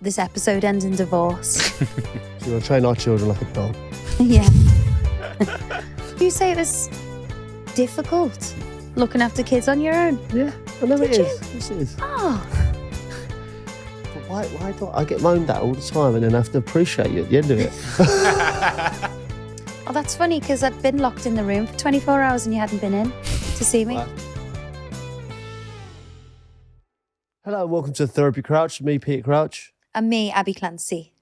this episode ends in divorce. So you want to train our children like a dog. Yeah. You say it was difficult looking after kids on your own? Yeah, I know it Did is. Yes, it is. Oh. But why do I get moaned at all the time and then have to appreciate you at the end of it? Oh, that's funny because I'd been locked in the room for 24 hours and you hadn't been in to see me. Wow. Hello and welcome to Therapy Crouch. Me, Peter Crouch. And me, Abby Clancy.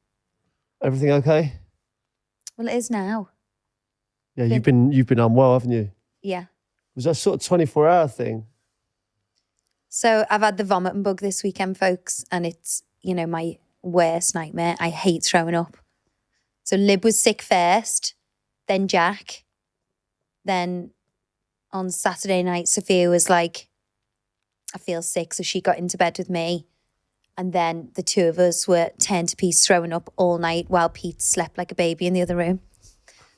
Everything okay? Well, it is now. Yeah, you've been unwell, haven't you? Yeah. Was that sort of 24-hour thing? So I've had the vomiting bug this weekend, folks, and it's, my worst nightmare. I hate throwing up. So Lib was sick first, then Jack. Then on Saturday night, Sophia was like, I feel sick, so she got into bed with me. And then the two of us were turned to piece throwing up all night while Pete slept like a baby in the other room.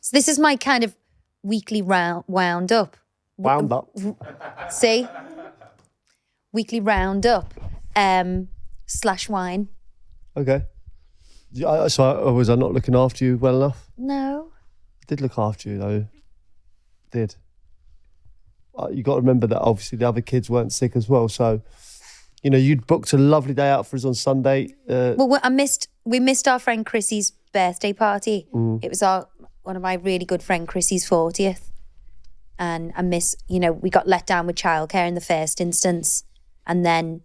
So this is my kind of weekly wound up. Wound up. See? Weekly roundup / wine. Okay. So was I not looking after you well enough? No. I did look after you though. Did. You got to remember that obviously the other kids weren't sick as well. So, you'd booked a lovely day out for us on Sunday. Well, we missed our friend Chrissy's birthday party. It was one of my really good friend Chrissy's 40th. And we got let down with childcare in the first instance. And then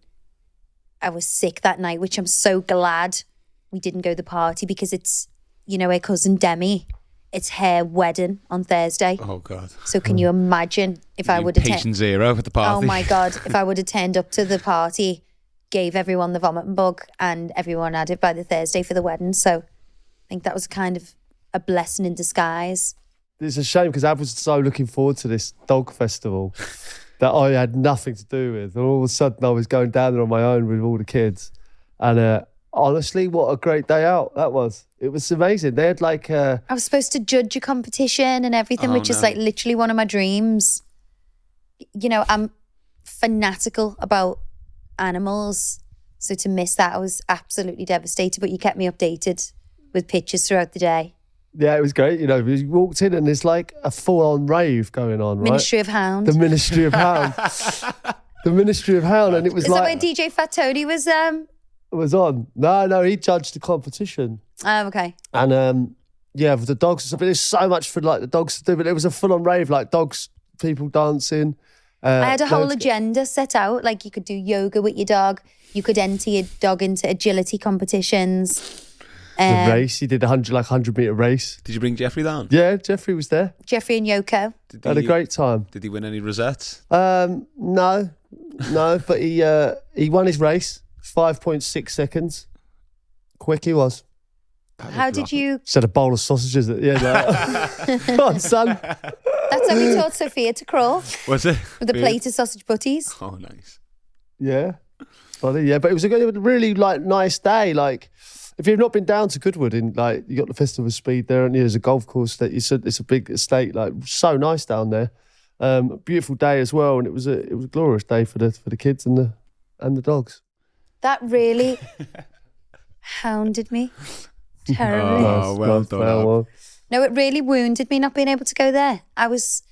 I was sick that night, which I'm so glad we didn't go to the party because it's, her cousin Demi. It's her wedding on Thursday. Oh, God. So can you imagine if I would have... Patient zero at the party. Oh, my God. If I would have turned up to the party, gave everyone the vomiting bug and everyone had it by the Thursday for the wedding. So I think that was kind of a blessing in disguise. It's a shame because I was so looking forward to this dog festival that I had nothing to do with. And all of a sudden I was going down there on my own with all the kids. And honestly, what a great day out that was. It was amazing. They had I was supposed to judge a competition and everything, which is literally one of my dreams. I'm fanatical about animals. So to miss that, I was absolutely devastated. But you kept me updated with pictures throughout the day. Yeah, it was great. We walked in and there's like a full-on rave going on, right? Ministry of Hound. The Ministry of Hound. The Ministry of Hound. And it was Is that where DJ Fat Tony was... was on. No, he judged the competition. Oh, okay. And with the dogs, there's so much for the dogs to do, but it was a full-on rave, dogs, people dancing. I had a whole agenda set out, you could do yoga with your dog, you could enter your dog into agility competitions. The race, he did 100-metre race. Did you bring Jeffrey down? Yeah, Jeffrey was there. Jeffrey and Yoko. Had a great time. Did he win any rosettes? No, but he won his race. 5.6 seconds. Quick he was. How did you... Said a bowl of sausages at the end. Come on, son. That's how we taught Sophia to crawl. Was it? With a plate of sausage butties. Oh, nice. Yeah. Funny, yeah. But it was a really nice day. If you've not been down to Goodwood, you got the Festival of Speed there, and there's a golf course that it's a big estate, so nice down there. Beautiful day as well, and it was a glorious day for the kids and the dogs. That really hounded me terribly. Oh, well done. No, it really wounded me not being able to go there. I was,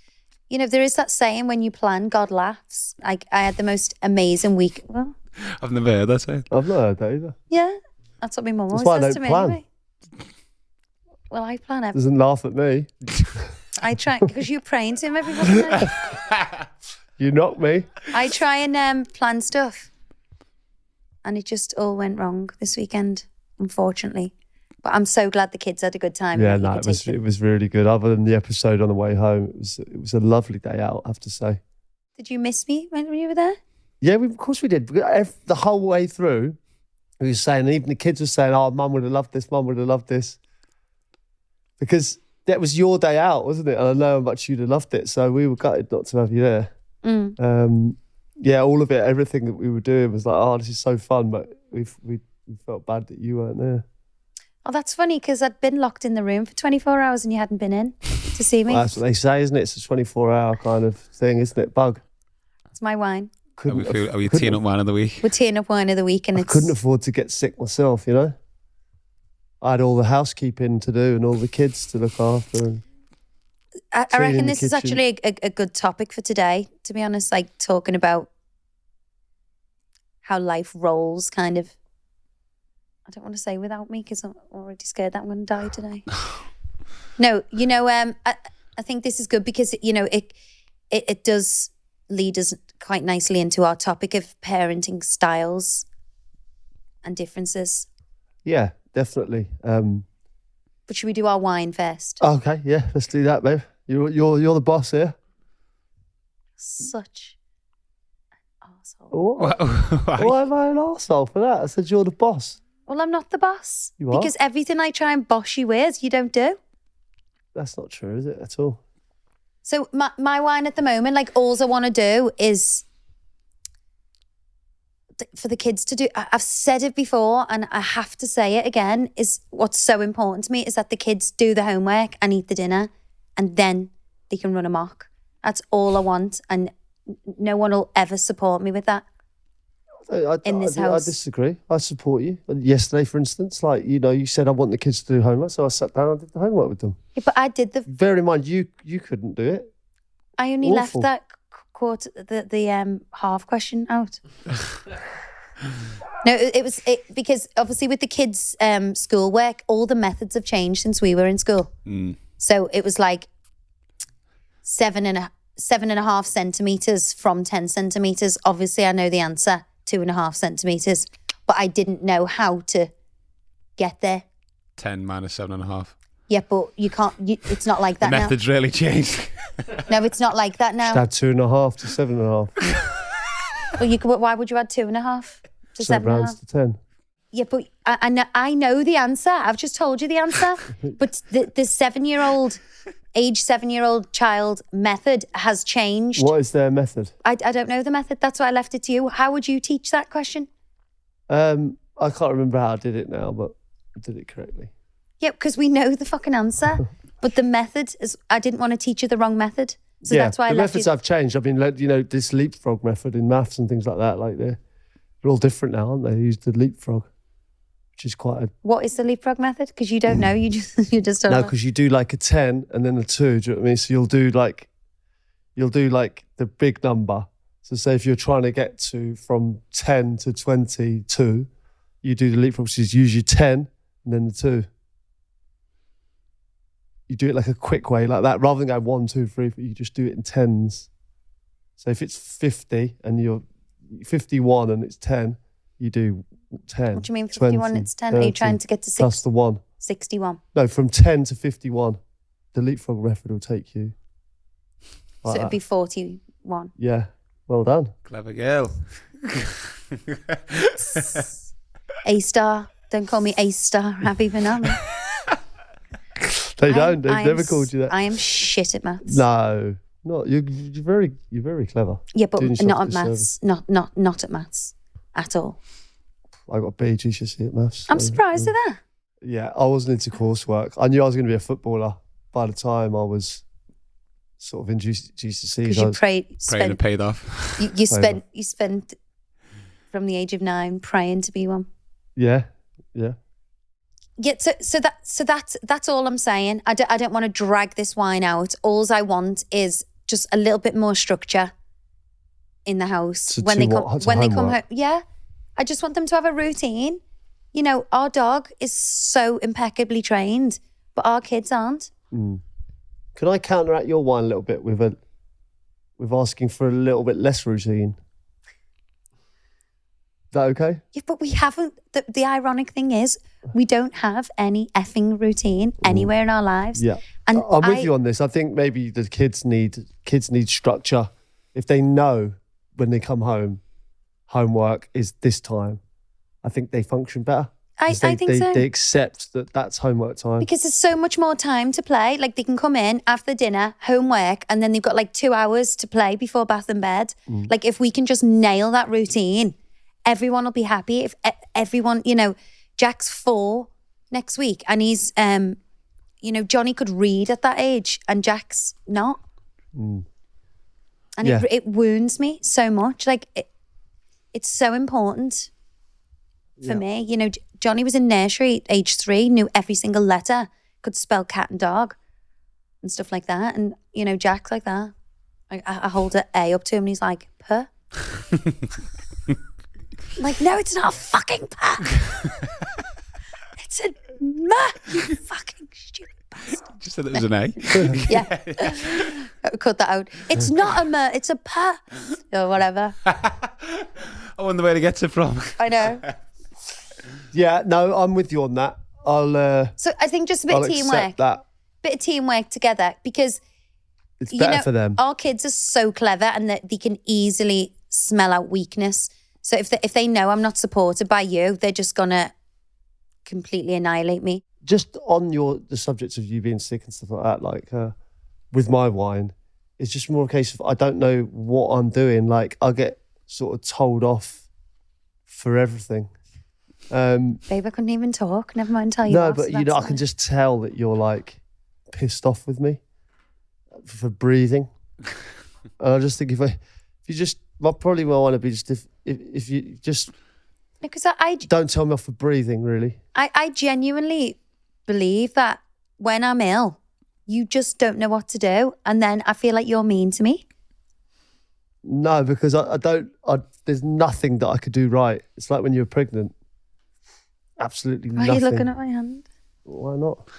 there is that saying, when you plan, God laughs. I had the most amazing week. Well, I've never heard that saying. I've not heard that either. Yeah, that's what my mum always says to me. Anyway. Well, I plan everything. Doesn't laugh at me. I try, because you're praying to him every night. You knock me. I try and plan stuff. And it just all went wrong this weekend, unfortunately. But I'm so glad the kids had a good time. Yeah, no, it was really good. Other than the episode on the way home, it was a lovely day out, I have to say. Did you miss me when you were there? Yeah, of course we did. The whole way through, we were saying, and even the kids were saying, "Oh, Mum would have loved this. Mum would have loved this," because that was your day out, wasn't it? And I know how much you'd have loved it. So we were gutted not to have you there. Yeah, all of it, everything that we were doing was oh, this is so fun, but we felt bad that you weren't there. Oh, that's funny because I'd been locked in the room for 24 hours and you hadn't been in to see me. Well, that's what they say, isn't it? It's a 24-hour kind of thing, isn't it? Bug. It's my wine. Are we teeing up wine of the week? We're teeing up wine of the week, and I it's couldn't afford to get sick myself, you know? I had all the housekeeping to do and all the kids to look after. And I cleaning reckon the this is kitchen. actually a good topic for today, to be honest, like talking about how life rolls kind of. I don't want to say without me because I'm already scared that I'm going to die today. No, I think this is good because, it does lead us quite nicely into our topic of parenting styles and differences. Yeah, definitely. But should we do our wine first? Okay, yeah, let's do that, babe. You're the boss here. Such an arsehole. Why am I an arsehole for that? I said you're the boss. Well, I'm not the boss. You are? Because everything I try and boss you with, you don't do. That's not true, is it, at all? So my wine at the moment, like all I want to do is for the kids to do. I've said it before and I have to say it again, is what's so important to me is that the kids do the homework and eat the dinner and then they can run amok. That's all I want, and no one will ever support me with that. In this house. I disagree. I support you. Yesterday, for instance, you said I want the kids to do homework, so I sat down and did the homework with them. Yeah, but I did Bear in mind, you couldn't do it. I only left that quarter, the half question out. No, it was because obviously with the kids' schoolwork, all the methods have changed since we were in school. So it was like 7.5 centimeters from 10 centimeters. Obviously, I know the answer. 2.5 centimeters, but I didn't know how to get there. 10 minus 7.5. Yeah, but you can't. It's not like that The now. method's really changed. No, it's not like that now. Add 2.5 to 7.5. Well, you could. Why would you add 2.5 to So it 7.5? rounds to 10. Yeah, but I know the answer. I've just told you the answer. But the 7-year-old, age 7-year-old child method has changed. What is their method? I don't know the method. That's why I left it to you. How would you teach that question? I can't remember how I did it now, but I did it correctly. Yeah, because we know the fucking answer. But the method is, I didn't want to teach you the wrong method. So that's why I the left methods you. have changed. I mean, this leapfrog method in maths and things like that, they're all different now, aren't they? They use the leapfrog, which is quite a... What is the leapfrog method? Because you don't know. You just don't No, know. because you do like a 10 and then a 2, do you know what I mean? So you'll do the big number. So say if you're trying to get from 10 to 22, you do the leapfrog, which is usually 10 and then the 2. You do it like a quick way like that, rather than going 1, 2, 3, but you just do it in tens. So if it's 50 and you're 51 and it's 10, you do 10. What do you mean 51 20, it's 10? Are you 30, trying to get to plus the 1. 61? No, from 10 to 51. The leapfrog method will take you. So it'd be 41. Yeah, well done. Clever girl. A-star. Don't call me A-star, Abby Banana. They don't. They've never called you that. I am shit at maths. No, not you're very clever. Yeah, but Doing yourself not a at maths. Not at maths at all. I got a B GCSE at maths. I'm surprised at that. Yeah, I wasn't into coursework. I knew I was going to be a footballer by the time I was sort of in GCSEs. Because you Praying spent it paid off. you spent from the age of 9 praying to be one. Yeah. Yeah, so that's all I'm saying. I don't want to drag this wine out. All I want is just a little bit more structure in the house when they come home. Yeah, I just want them to have a routine. You know, our dog is so impeccably trained, but our kids aren't. Can I counteract your wine a little bit with asking for a little bit less routine? Is that okay? Yeah, but we haven't. The ironic thing is, we don't have any effing routine anywhere in our lives. Yeah, and I'm with you on this. I think maybe the kids need structure. If they know when they come home, homework is this time, I think they function better. I think so. They accept that that's homework time. Because there's so much more time to play. Like they can come in after dinner, homework, and then they've got like 2 hours to play before bath and bed. Like if we can just nail that routine, everyone will be happy. If everyone, Jack's 4 next week and he's, Johnny could read at that age and Jack's not. And Yeah. it wounds me so much. Like, it's so important for me. You know, Johnny was in nursery, age 3, knew every single letter, could spell cat and dog and stuff like that. And, you know, Jack's like that. I hold an A up to him and he's like, puh. I'm like, no, it's not a fucking puh. It's a muh, you fucking stupid bastard. Just said it was an A. Yeah. Cut that out. It's not a muh, it's a puh. Or whatever. I wonder where he gets it from. I know. Yeah, no, I'm with you on that. So I think just a bit I'll of teamwork. accept that. Bit of teamwork together, because It's better you know, for them. our kids are so clever and that they can easily smell out weakness. So if they know I'm not supported by you, they're just gonna completely annihilate me. Just on the subject of you being sick and stuff like that, like with my wine, it's just more a case of I don't know what I'm doing. Like I get sort of told off for everything. Babe, I couldn't even talk. Never mind tell you. No, off, but so you know, I that's can fine. just tell that you're like pissed off with me for breathing. And I just think if you just, I probably will want to be just if you just Because I don't tell me off for breathing, really. I genuinely believe that when I'm ill, you just don't know what to do, and then I feel like you're mean to me. No, because there's nothing that I could do right. It's like when you're pregnant. Absolutely Why nothing. are you looking at my hand? Why not?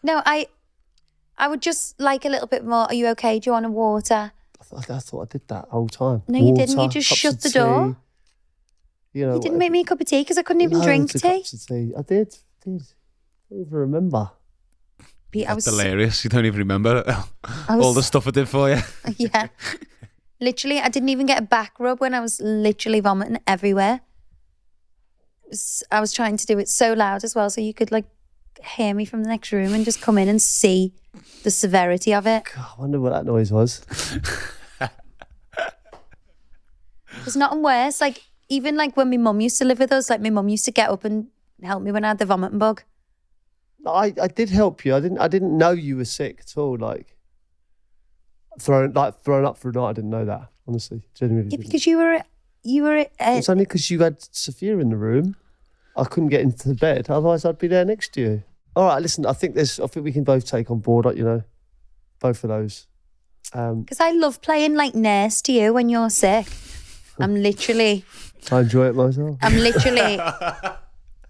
No, I would just like a little bit more. Are you okay? Do you want a water? I thought I did that whole time. No, you didn't. You Water, just cups shut of the door. tea, you know, You didn't make me a cup of tea because I couldn't even drink loads of tea. cups of tea. I did. I don't even remember. Pete, I was Hilarious. You don't even remember was- all the stuff I did for you. yeah. Literally, I didn't even get a back rub when I was literally vomiting everywhere. I was trying to do it so loud as well, so you could like hear me from the next room and just come in and see the severity of it. God, I wonder what that noise was. There's nothing worse. Like, even like when my mum used to live with us, like my mum used to get up and help me when I had the vomiting bug. I did help you. I didn't know you were sick at all. Like thrown up for a night. I didn't know that. Honestly, genuinely. Yeah, didn't. because you were It's only because you had Sophia in the room. I couldn't get into the bed. Otherwise, I'd be there next to you. All right, listen. I think we can both take on board. You know, both of those. because I love playing like nurse to you when you're sick. I enjoy it myself.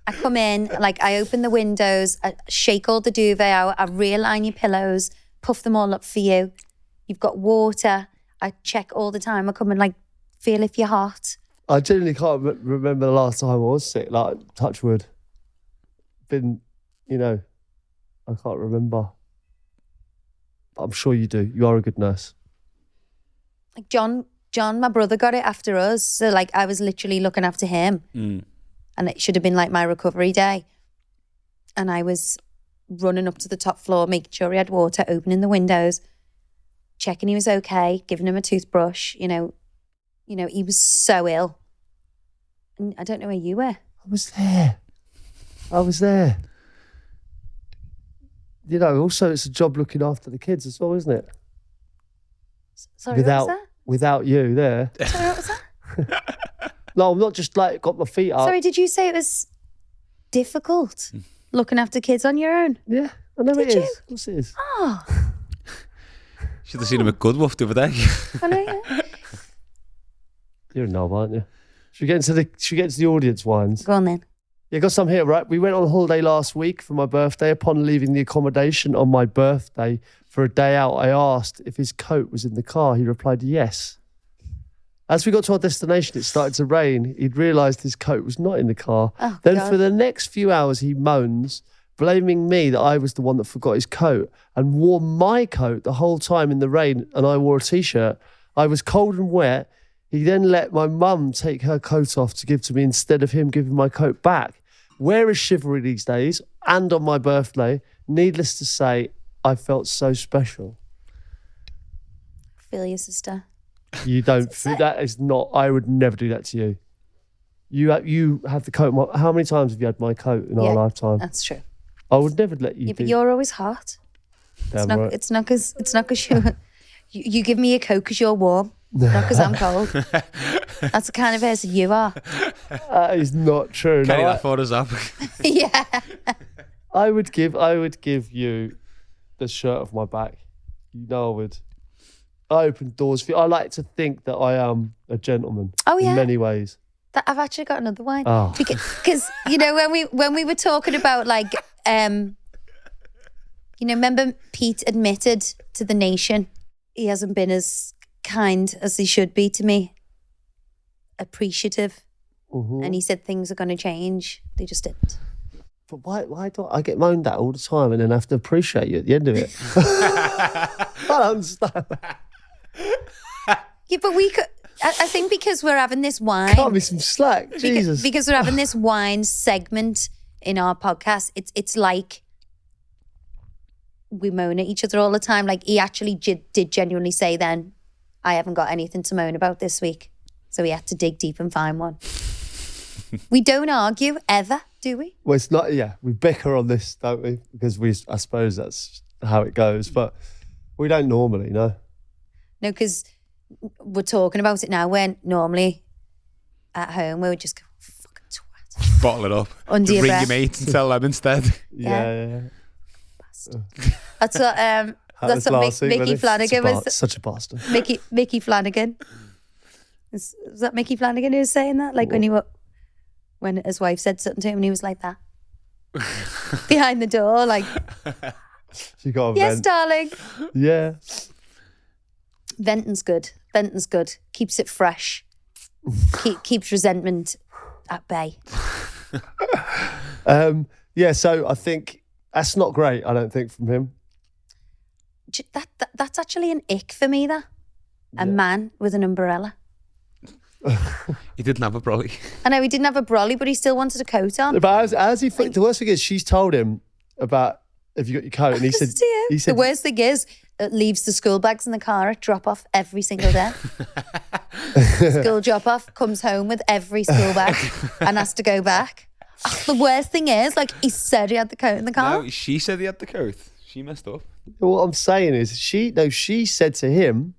I come in, like I open the windows, I shake all the duvet out, I realign your pillows, puff them all up for you. You've got water. I check all the time. I come and like feel if you're hot. I genuinely can't remember the last time I was sick. Like touch wood. Been, you know, I can't remember. But I'm sure you do. You are a good nurse. Like John, my brother got it after us. So like I was literally looking after him. And it should have been like my recovery day. And I was running up to the top floor, making sure he had water, opening the windows, checking he was okay, giving him a toothbrush. You know, he was so ill. And I don't know where you were. I was there. You know, also it's a job looking after the kids as well, isn't it? Sorry, what was that? Without you there. Sorry, what was that? No, I'm not just like got my feet up. Sorry, did you say it was difficult looking after kids on your own? Yeah, I know Did it you? is. Of course it is. Oh, Should have seen him at Goodwolf the other day. I know. Yeah. You're a knob, aren't you? Should we get into the audience wines? Go on then. Yeah, got some here, right? We went on holiday last week for my birthday. Upon leaving the accommodation on my birthday for a day out, I asked if his coat was in the car. He replied yes. As we got to our destination, it started to rain. He'd realised his coat was not in the car. Oh, Then God. for the next few hours, he moans, blaming me that I was the one that forgot his coat and wore my coat the whole time in the rain, and I wore a T-shirt. I was cold and wet. He then let my mum take her coat off to give to me instead of him giving my coat back. Where is chivalry these days? And on my birthday, needless to say, I felt so special. Feel your sister. You don't. That is not. I would never do that to you. You have the coat. How many times have you had my coat in our lifetime? That's true. I would never let you. Yeah, but you're always hot. Damn right. It's not because You give me a Coke because you're warm, not because I'm cold. That's the kind of person you are. That is not true. Carry No, that for us up. Yeah. I would give you the shirt off my back. You know I would. I open doors for you. I like to think that I am a gentleman. Oh, yeah. In many ways. I've actually got another one. Oh. Because you know when we were talking about like remember Pete admitted to the nation he hasn't been as kind as he should be to me, appreciative, and he said things are going to change. They just didn't. But why do I get moaned at all the time and then have to appreciate you at the end of it? I don't understand that. Yeah, but we could. I think because we're having this wine. Can't be some slack, Jesus. Because we're having this wine segment in our podcast. It's like we moan at each other all the time. Like he actually did genuinely say then, I haven't got anything to moan about this week. So he had to dig deep and find one. We don't argue ever, do we? Well, it's not, yeah, we bicker on this, don't we? Because I suppose that's how it goes. But we don't normally, no. No, because we're talking about it now when normally at home we would just go, fucking twat. Bottle it up. Under your Ring breath. your mates and tell them instead. Yeah. That's what last week, Mickey wasn't it? Flanagan was. Such a bastard. Mickey Flanagan. Was that Mickey Flanagan who was saying that? Like when his wife said something to him and he was like that. Behind the door, like, She got a yes, vent. darling. Yeah. Venting's good. Keeps it fresh. Keeps resentment at bay. Yeah, so I think that's not great, I don't think, from him. That's actually an ick for me, that. A man with an umbrella. He didn't have a brolly. I know he didn't have a brolly, but he still wanted a coat on. But as he, the worst thing is, she's told him about, have you got your coat? And he said, the worst thing is, it leaves the school bags in the car at drop off every single day. School drop off, comes home with every school bag and has to go back. The worst thing is, like, he said he had the coat in the car. No, she said he had the coat. She messed up. what I'm saying is, she said to him,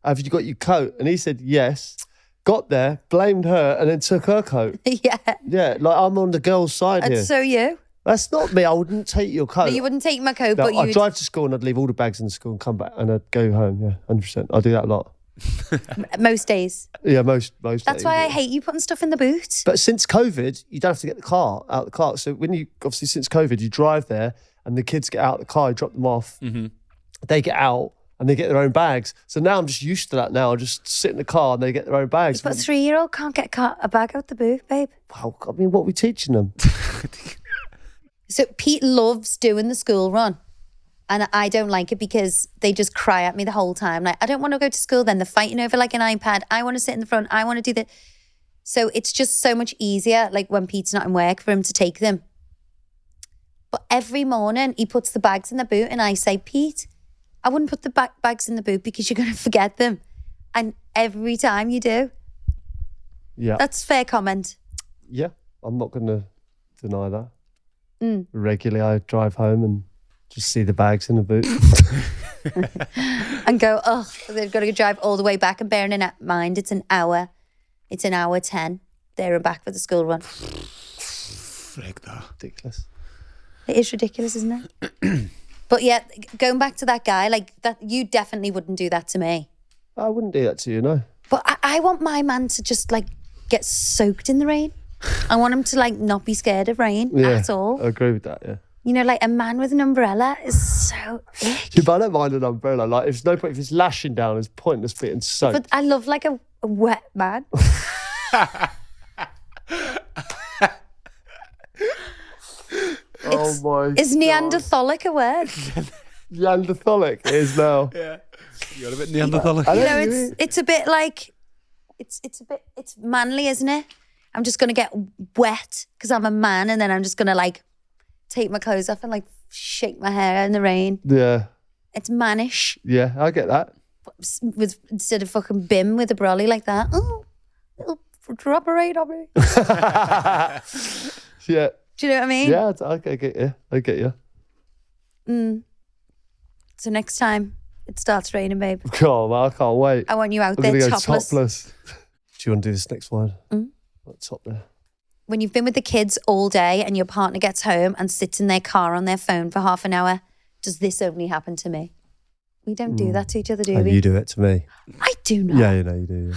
have you got your coat? And he said, yes. Got there, blamed her, and then took her coat. Yeah. Yeah, like I'm on the girl's side here. And so you. That's not me. I wouldn't take your coat. No, you wouldn't take my coat, No, but I'd you'd... drive to school and I'd leave all the bags in the school and come back and I'd go home. Yeah, 100%. I do that a lot. Most days. Yeah, most That's days, why I yeah. hate you putting stuff in the boot. But since COVID, you don't have to get the car out of the car. So when you, obviously since COVID, you drive there and the kids get out of the car, you drop them off. Mm-hmm. They get out and they get their own bags. So now I'm just used to that now. I just sit in the car and they get their own bags. But a 3-year-old can't get a bag out the boot, babe. Wow, I mean, what are we teaching them? So Pete loves doing the school run. And I don't like it because they just cry at me the whole time. Like, I don't want to go to school then. They're fighting over like an iPad. I want to sit in the front. I want to do that. So it's just so much easier, like when Pete's not in work, for him to take them. But every morning he puts the bags in the boot and I say, Pete, I wouldn't put the bags in the boot because you're going to forget them. And every time you do. Yeah. That's fair comment. Yeah, I'm not going to deny that. Regularly, I drive home and just see the bags in the boot. And go, oh, they've got to drive all the way back. And bearing in mind, it's an hour 10 there and back for the school run. Frick that. Ridiculous. It is ridiculous, isn't it? But yeah, going back to that guy, like that, you definitely wouldn't do that to me. I wouldn't do that to you, no. But I want my man to just like get soaked in the rain. I want him to like not be scared of rain at all. I agree with that, yeah. You know, like a man with an umbrella is so ick. Yeah, but I don't mind an umbrella. Like, there's no point if it's lashing down, it's pointless being soaked. But I love like a wet man. Oh my Is Neanderthalic a word? Neanderthalic it is now. Yeah. You're a bit Neanderthalic. I You don't know, know. it's a bit like it's manly, isn't it? I'm just gonna get wet because I'm a man, and then I'm just gonna like take my clothes off and like shake my hair in the rain. Yeah. It's mannish. Yeah, I get that. With instead of fucking Bim with a brolly like that. Oh, little drop of rain on me. Yeah. Do you know what I mean? Yeah, I get you. I get you. So next time It starts raining, babe. Come on, man, I can't wait. I want you out I'm there going to go topless. topless. Do you want to do this next one? Mm. At the top there. When you've been with the kids all day and your partner gets home and sits in their car on their phone for half an hour, does this only happen to me? We don't do that to each other, do we? You do it to me. I do not. Yeah, you know you do.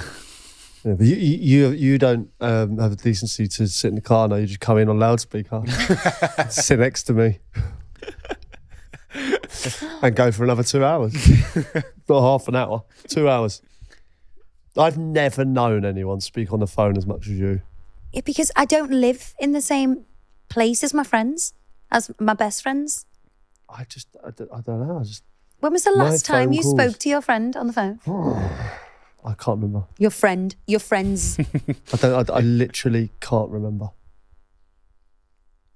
Yeah, but you don't have the decency to sit in the car. No, you just come in on loudspeaker, sit next to me, and go for another 2 hours. Not half an hour, 2 hours. I've never known anyone speak on the phone as much as you. Yeah, because I don't live in the same place as my friends, as my best friends. I don't know. When was the last My phone time you calls. spoke to your friend on the phone? I can't remember. Your friends. I literally can't remember.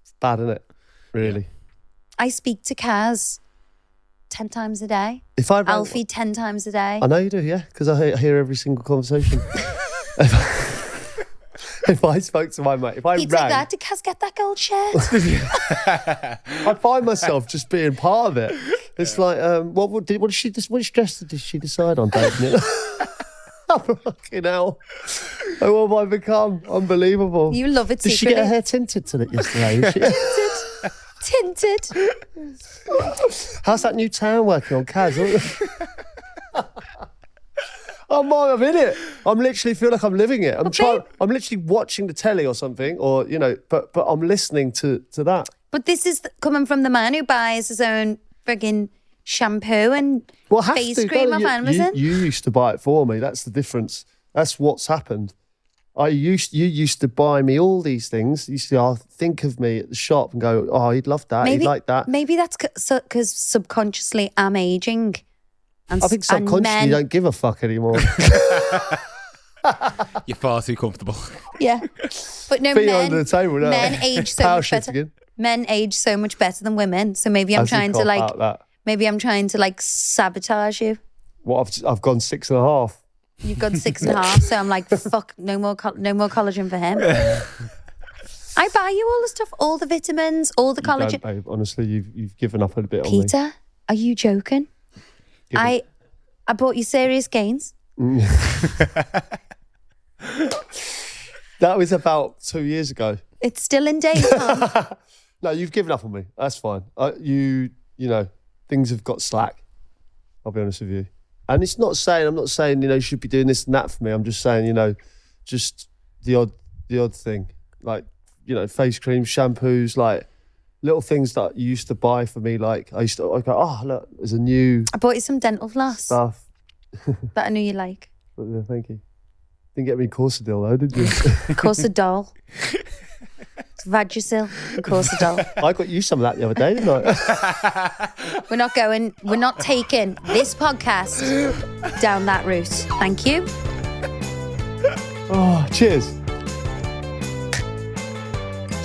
It's bad, isn't it? Really. I speak to Kaz 10 times a day. If I rang, Alfie 10 times a day. I know you do, yeah, because I hear every single conversation. If I spoke to my mate, if I Pete's rang, like that. Did Kaz get that gold shirt? I find myself just being part of it. It's like, what did she dress did she decide on dating it? Fucking hell. Oh, what have I become? Unbelievable. You love it Did she secretly. get her hair tinted to it yesterday? Did she? Tinted. How's that new town working on Kaz? I'm in it. I'm literally feel like I'm living it. I'm literally watching the telly or something, or but I'm listening to that. But this is coming from the man who buys his own frigging shampoo and face cream off Amazon. You used to buy it for me. That's the difference. That's what's happened. You used to buy me all these things. You used to think of me at the shop and go, oh, he'd love that. He'd like that. Maybe that's because subconsciously I'm aging. And I think subconsciously you don't give a fuck anymore. You're far too comfortable. Yeah. But no, Feet under the table now. men age so Power much shift better. again. Men age so much better than women. So maybe I'm trying to sabotage you. What I've gone 6.5. You've got 6.5, so I'm like, fuck, no more collagen for him. I buy you all the stuff, all the vitamins, all the collagen. You don't, babe. Honestly, you've given up a bit on me. Peter, are you joking? I bought you Serious Gains. That was about 2 years ago. It's still in date, Tom. No, you've given up on me. That's fine. Things have got slack. I'll be honest with you. And I'm not saying, you should be doing this and that for me. I'm just saying, just the odd thing. Like, face cream, shampoos, like little things that you used to buy for me. Like I go, oh, look, there's a new I bought you some dental floss stuff. that I knew you like. But, yeah, thank you. Didn't get me Corsadil though, did you? Corsadol. It's Vagisil and Corsadol. I got you some of that the other day, didn't I? We're not taking this podcast down that route. Thank you. Oh, cheers.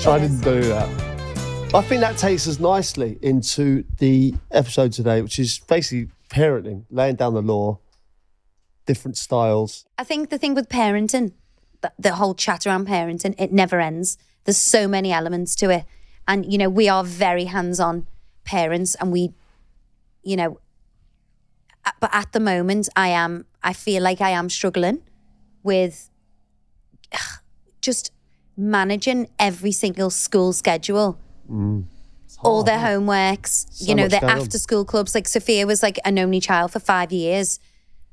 I didn't do that. I think that takes us nicely into the episode today, which is basically parenting, laying down the law, different styles. I think the thing with parenting, the whole chat around parenting, it never ends. There's so many elements to it. And, we are very hands-on parents and but at the moment I feel like I am struggling with just managing every single school schedule. All their homeworks, their after-school clubs. Like Sophia was like an only child for 5 years.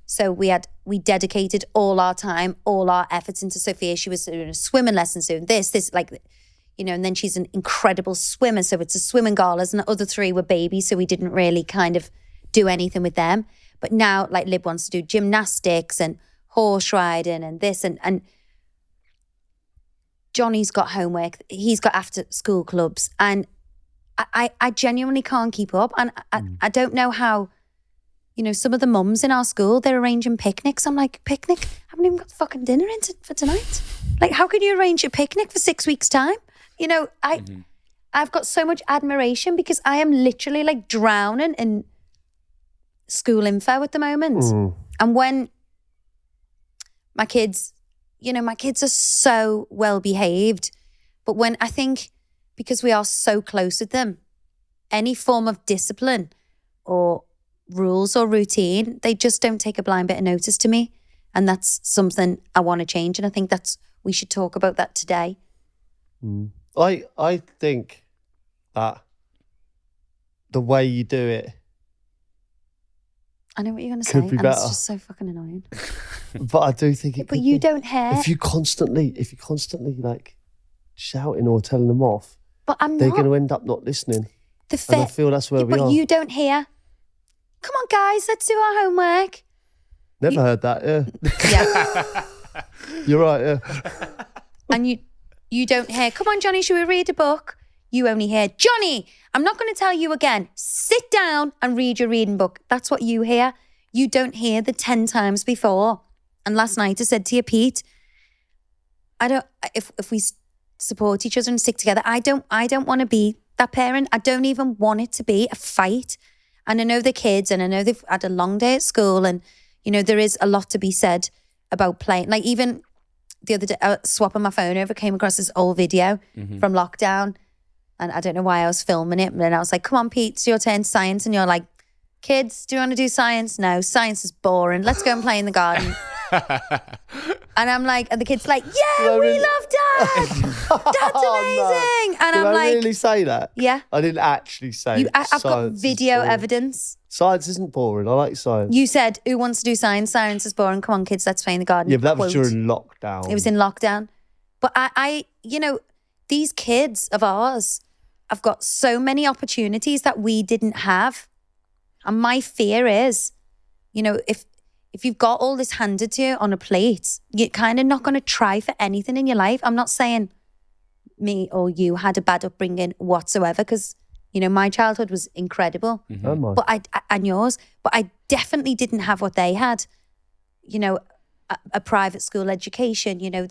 So we dedicated all our time, all our efforts into Sophia. She was doing swimming lessons, doing this, and then she's an incredible swimmer. So it's a swimming galas, and the other 3 were babies. So we didn't really kind of do anything with them. But now, like, Lib wants to do gymnastics and horse riding and this. And Johnny's got homework. He's got after school clubs. And I genuinely can't keep up. And I don't know how, some of the mums in our school, they're arranging picnics. I'm like, picnic? I haven't even got fucking dinner for tonight. Like, how can you arrange a picnic for 6 weeks' time? I've got so much admiration because I am literally like drowning in school info at the moment. And when my kids are so well behaved, but when I think because we are so close with them, any form of discipline or rules or routine, they just don't take a blind bit of notice to me. And that's something I want to change. And I think we should talk about that today. I think that the way you do it, I know what you're going to say, could be and better. it's just so fucking annoying. but I do think it. But could you be. don't hear. If you constantly like shouting or telling them off, But I'm they're not. going to end up not listening. The And I feel that's where we but are. you don't hear. Come on, guys, let's do our homework. Never heard that. Yeah, Yeah, you're right. Yeah. and you don't hear. Come on, Johnny, should we read a book? You only hear, Johnny, I'm not going to tell you again. Sit down and read your reading book. That's what you hear. You don't hear the 10 times before. And last night I said to you, Pete, if we support each other and stick together, I don't want to be that parent. I don't even want it to be a fight. And I know the kids, and I know they've had a long day at school, and you know there is a lot to be said about playing. Like even the other day, I was swapping my phone over, came across this old video from lockdown, and I don't know why I was filming it. And then I was like, "Come on, Pete, it's your turn, science." And you're like, "Kids, do you want to do science? No, science is boring. Let's go and play in the garden." And I'm like, and the kid's like, "Yeah, we love Dad. Dad's amazing." And Did I'm I like, really say that? "Yeah." I didn't actually say. I've got science is video boring. evidence. Science isn't boring. I like science. You said, "Who wants to do science? Science is boring. Come on, kids, let's play in the garden." Yeah, but that was Quote. during lockdown. It was in lockdown. But I, you know, these kids of ours have got so many opportunities that we didn't have. And my fear is, you know, if you've got all this handed to you on a plate, you're kind of not going to try for anything in your life. I'm not saying me or you had a bad upbringing whatsoever, because, you know, my childhood was incredible. Oh my. But and yours, but I definitely didn't have what they had. You know, a private school education, you know,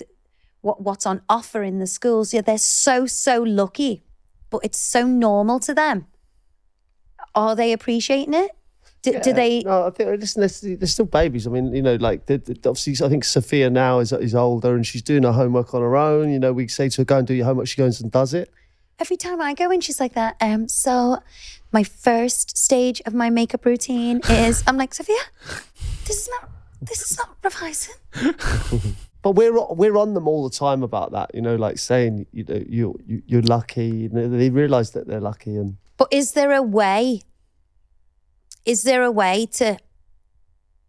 what's on offer in the schools. Yeah, they're so lucky, but it's so normal to them. Are they appreciating it? Do they? No, I think listen, they're still babies. I mean, you know, like obviously, I think Sophia now is older and she's doing her homework on her own. You know, we say to her, "Go and do your homework." She goes and does it. Every time I go in, she's like that. So my first stage of my makeup routine is, I'm like, Sophia, this is not revising. But we're on them all the time about that. You know, like saying, you know, you're lucky. You know, they realise that they're lucky. And But is there a way to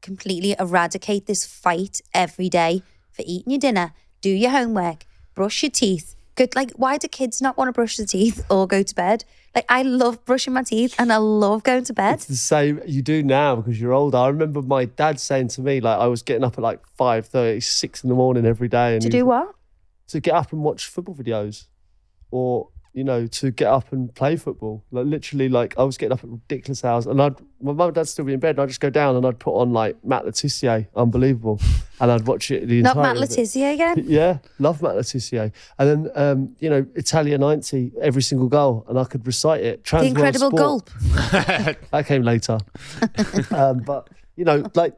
completely eradicate this fight every day for eating your dinner, do your homework, brush your teeth? Good. Like, why do kids not want to brush their teeth or go to bed? Like, I love brushing my teeth and I love going to bed. it's the same you do now because you're older. I remember my dad saying to me, like, I was getting up at like 5:30, 6 in the morning every day. And To do what? To get up and watch football videos, or you know, to get up and play football. Like literally, like I was getting up at ridiculous hours, and my mum and dad still be in bed, and I'd just go down and I'd put on like Matt Letizia, Unbelievable, and I'd watch it the Not entire. Matt Letizia again? Yeah, love Matt Letizia, and then you know, Italia 90, every single goal, and I could recite it. The Incredible Gulp. That came later, but you know, like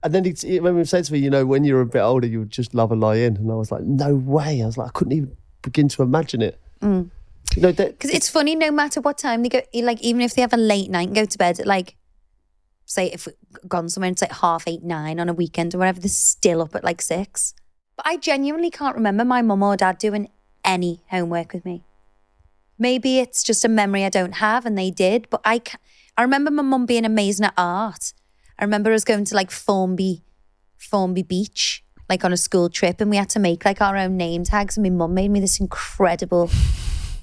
And then he when he said to me, you know, when you're a bit older, you would just love a lie in, and I was like, no way. I was like, I couldn't even begin to imagine it. You know, Because it's funny, no matter what time they go, like even if they have a late night and go to bed at like, say if we've gone somewhere, it's like 8:30, 9 on a weekend or whatever, they're still up at like 6. But I genuinely can't remember my mum or dad doing any homework with me. Maybe it's just a memory I don't have and they did, but I remember my mum being amazing at art. I remember us going to like Formby Beach, like on a school trip, and we had to make like our own name tags, and my mum made me this incredible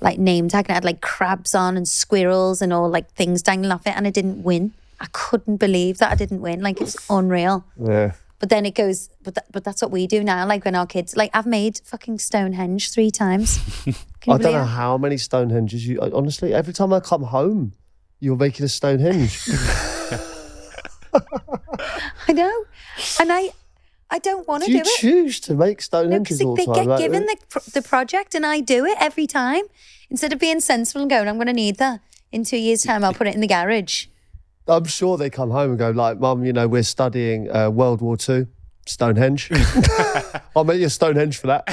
like name tag, and it had like crabs on and squirrels and all like things dangling off it, and I didn't win. I couldn't believe that I didn't win. Like it's unreal. Yeah. But then it goes, but that's what we do now. Like when our kids, like I've made fucking Stonehenge 3 times. Can you I don't believe know it? how many Stonehenges you. Honestly, every time I come home, you're making a Stonehenge. I know, and I don't want to Do do you it. choose to make No, Stonehenges because all the they time? get Like, given the project, and I do it every time. Instead of being sensible and going, I'm going to need that in 2 years' time. I'll put it in the garage. I'm sure they come home and go like, Mum, you know, we're studying World War II, Stonehenge. I'll make you a Stonehenge for that.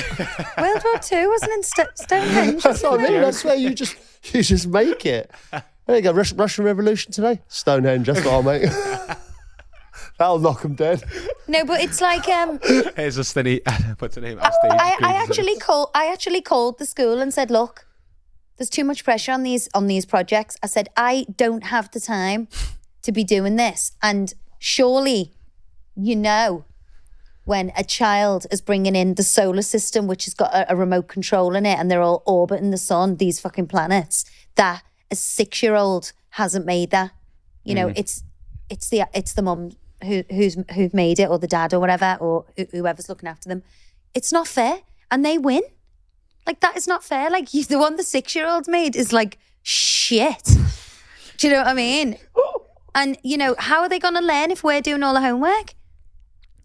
World War II wasn't in Stonehenge. That's what I mean. That's where you just make it. There you go, Russian Revolution today. Stonehenge, that's what I'll make. That'll knock them dead. No, but it's like Here's a Stenny. What's her name? Anastasia I Green. actually called the school and said, look, there's too much pressure on these projects. I said, I don't have the time to be doing this. And surely, when a child is bringing in the solar system, which has got a remote control in it, and they're all orbiting the sun, these fucking planets, that a 6-year-old hasn't made that. It's the mum who's made it, or the dad, or whatever, or whoever's looking after them. It's not fair, and they win. Like, that is not fair. Like, the one the 6-year-old's made is like shit. Do you know what I mean? And how are they going to learn if we're doing all the homework?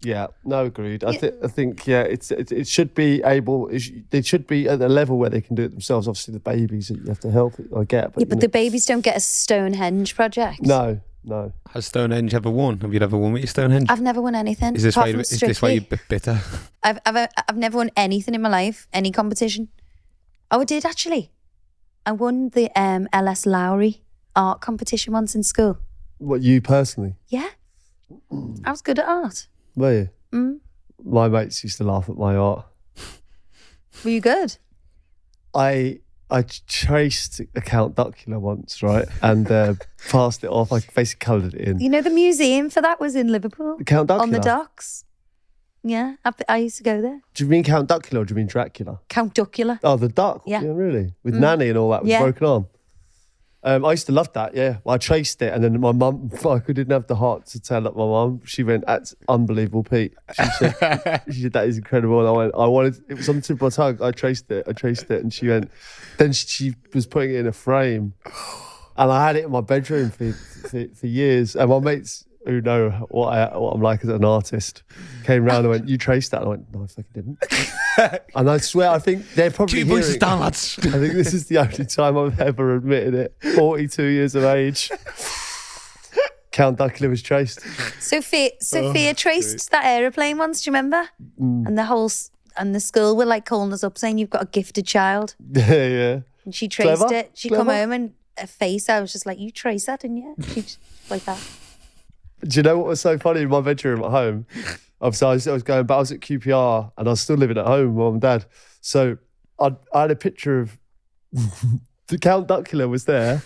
Yeah, no, agreed. I think it should be able. They should be at a level where they can do it themselves. Obviously, the babies you have to help. I get, but the babies don't get a Stonehenge project. No. Has Stonehenge ever won? Have you ever won with your Stonehenge? I've never won anything. Is this why you're bitter? I've never won anything in my life, any competition. Oh, I did actually. I won the LS Lowry art competition once in school. What, you personally? Yeah, I was good at art. Were you? Mm. My mates used to laugh at my art. Were you good? I traced a Count Duckula once, right? And passed it off. I basically coloured it in. The museum for that was in Liverpool. The Count Duckula? On the docks. Yeah, I used to go there. Do you mean Count Duckula or do you mean Dracula? Count Duckula. Oh, the duck? Yeah. Really? With Nanny and all that, with broken arm? I used to love that, yeah. Well, I traced it, and then my mum, I didn't have the heart to tell up my mum. She went, "That's unbelievable, Pete." She said, "That is incredible." And I wanted, it was on the tip of my tongue. I traced it, and she went, then she was putting it in a frame, and I had it in my bedroom for years. And my mates, who know what I'm like as an artist, came round and went, "You traced that?" And I went, "No, I fucking didn't." And I swear, I think they're probably Keep voices down, lads. I think this is the only time I've ever admitted it. 42 years of age. Count Duckula was traced. Sophia traced that aeroplane once, do you remember? And the school were like calling us up saying, "You've got a gifted child." Yeah. And she traced Clever. it. She Clever. come home and her face, I was just like, "You traced that, didn't you?" She just, like that. Do you know what was so funny in my bedroom at home? Obviously, I was going, but I was at QPR and I was still living at home with mum and dad. So I had a picture of the Count Duckula was there,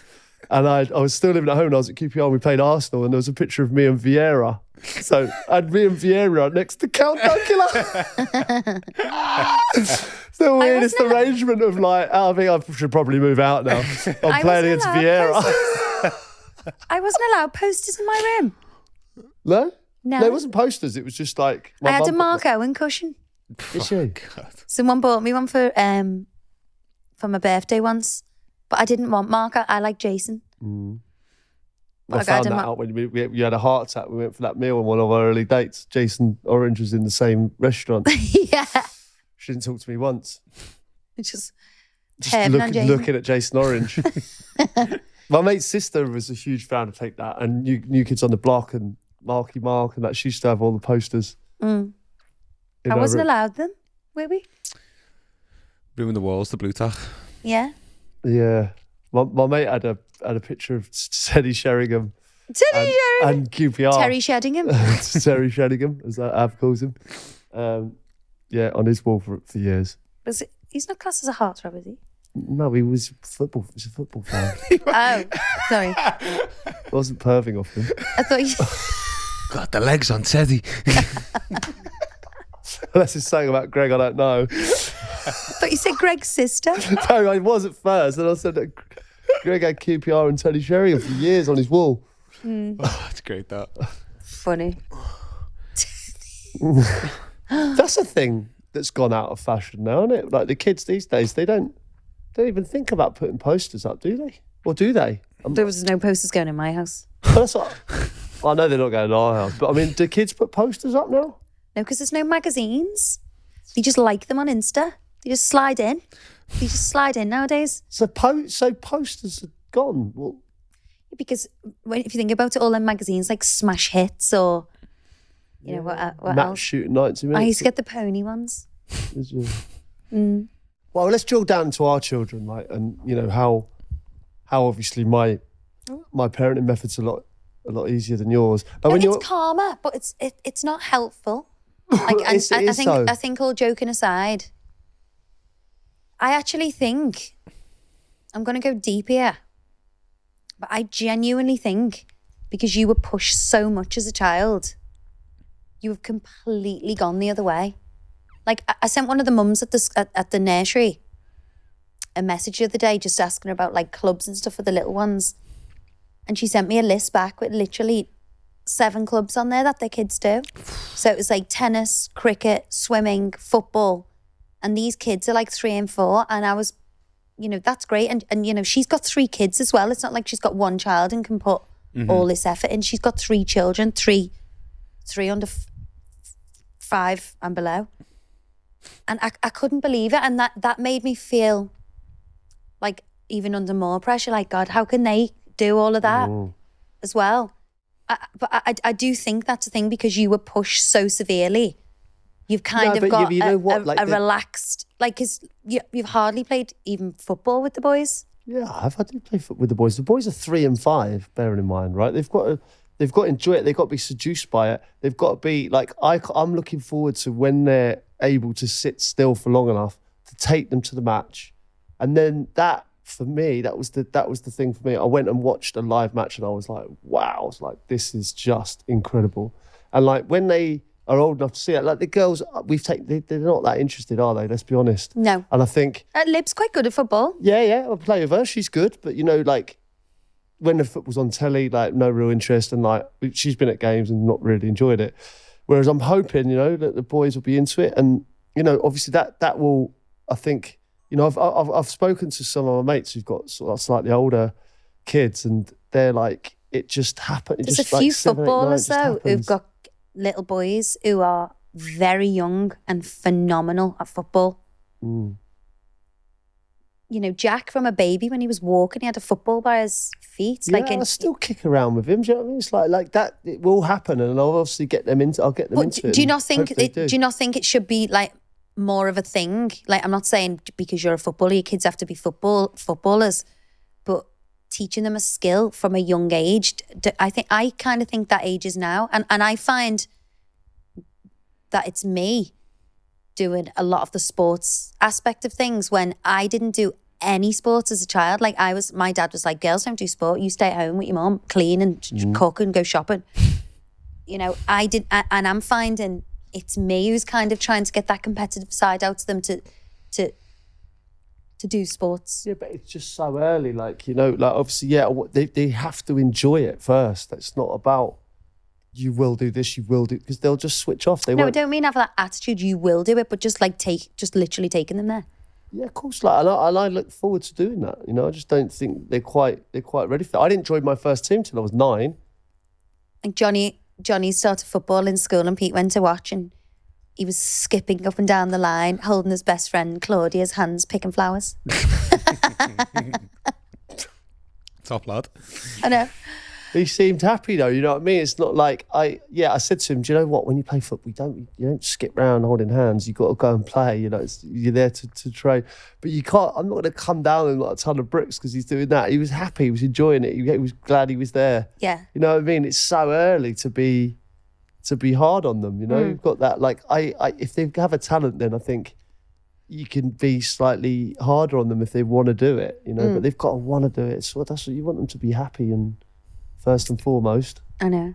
and I was still living at home and I was at QPR and we played Arsenal, and there was a picture of me and Vieira. So I had me and Vieira next to Count Duckula. It's the weirdest arrangement of like, I think I should probably move out now. I'm playing against Vieira. I wasn't allowed posters in my room. No, No. it wasn't posters. It was just like I had a Mark Owen cushion. Did she? Someone bought me one for my birthday once, but I didn't want Mark. I like Jason. I found that out when you had a heart attack. We went for that meal on one of our early dates. Jason Orange was in the same restaurant. Yeah. She didn't talk to me once. Just looking at Jason Orange. My mate's sister was a huge fan of Take That and New Kids on the Block and Marky Mark and that. She used to have all the posters. I wasn't allowed them, were we? Ruin the walls, the blue tack. Yeah. Yeah. My mate had a picture of Teddy Sheringham. Teddy Sheringham. And QPR. Terry Sheringham. Terry Sheringham, as Ab calls him. On his wall for years. He's not classed as a heartthrob, is he? No, he was football. He was a football fan. Oh, sorry. I wasn't perving off him. I thought you... Got the legs on Teddy. Unless it's saying about Greg, I don't know. I thought you said Greg's sister. No, I was at first, and I said that Greg had QPR and Teddy Sheringham for years on his wall. Oh, it's great, that. Funny. That's a thing that's gone out of fashion now, isn't it? Like the kids these days, they don't even think about putting posters up, do they? Or do they? There was no posters going in my house. That's what, I know they're not going to our house, but I mean, do kids put posters up now? No, because there's no magazines. They just like them on Insta. They just slide in. Nowadays. So posters are gone. Well, because if you think about it, all them magazines like Smash Hits or what Match else? Shooting 90 minutes. I used to get the pony ones. Well, let's drill down to our children, like, and how obviously my my parenting method's a lot easier than yours. And when It's calmer, but it's not helpful. Like, and I think all joking aside, I actually think I'm going to go deep here, but I genuinely think because you were pushed so much as a child, you have completely gone the other way. Like, I sent one of the mums at the nursery a message the other day just asking her about like clubs and stuff for the little ones. And she sent me a list back with literally 7 clubs on there that their kids do. So it was like tennis, cricket, swimming, football. And these kids are like 3 and 4. And I was, that's great. And you know, she's got 3 kids as well. It's not like she's got one child and can put all this effort in. She's got 3 children, three under 5 and below. And I couldn't believe it. And that made me feel like even under more pressure, like, God, how can they do all of that as well? But I do think that's a thing because you were pushed so severely. You've kind of got a relaxed, like, because you've hardly played even football with the boys. Yeah, I do play football with the boys. The boys are 3 and 5, bearing in mind, right? They've got to enjoy it. They've got to be seduced by it. They've got to be like, I'm looking forward to when they're able to sit still for long enough to take them to the match. And then that, for me, that was the thing for me. I went and watched a live match and I was like, wow, I was like, this is just incredible. And like when they are old enough to see it, like the girls they're not that interested, are they? Let's be honest. No. And I think Lib's quite good at football. Yeah, I'll play with her. She's good, but like when the football's on telly, like no real interest, and like she's been at games and not really enjoyed it. Whereas I'm hoping, that the boys will be into it, and obviously that will, I think, I've spoken to some of my mates who've got sort of slightly older kids, and they're like, it just happened. There's a few footballers though who've got little boys who are very young and phenomenal at football. Jack, from a baby, when he was walking, he had a football by his feet. Yeah, I still kick around with him. Do you know what I mean? It's like that. It will happen, and I'll obviously get them into. I'll get them into it. Do you not think? Do you not think it should be like more of a thing? Like, I'm not saying because you're a footballer, your kids have to be footballers, but teaching them a skill from a young age. I kind of think that age is now, and I find that it's me doing a lot of the sports aspect of things when I didn't do any sports as a child. Like my dad was like, girls don't do sport, you stay at home with your mum, clean and cook and go shopping. I did, and I'm finding it's me who's kind of trying to get that competitive side out to them to do sports. Yeah, but it's just so early, like, obviously, they have to enjoy it first. It's not about you will do this, you will do, because they'll just switch off. I don't mean have that attitude, you will do it, but just like literally taking them there. Yeah, of course. Like, and I look forward to doing that. I just don't think they're quite ready for that. I didn't join my first team till I was 9. And Johnny started football in school, and Pete went to watch, and he was skipping up and down the line, holding his best friend Claudia's hands, picking flowers. Top lad. I know. He seemed happy though, you know what I mean? It's not like I said to him, do you know what? When you play football, you don't skip around holding hands. You've got to go and play. You're there to train. But you can't. I'm not going to come down in like a ton of bricks because he's doing that. He was happy. He was enjoying it. He was glad he was there. Yeah. You know what I mean? It's so early to be hard on them. You've got that. Like if they have a talent, then I think you can be slightly harder on them if they want to do it. But they've got to want to do it. So that's what you want them to be happy and. First and foremost. I know.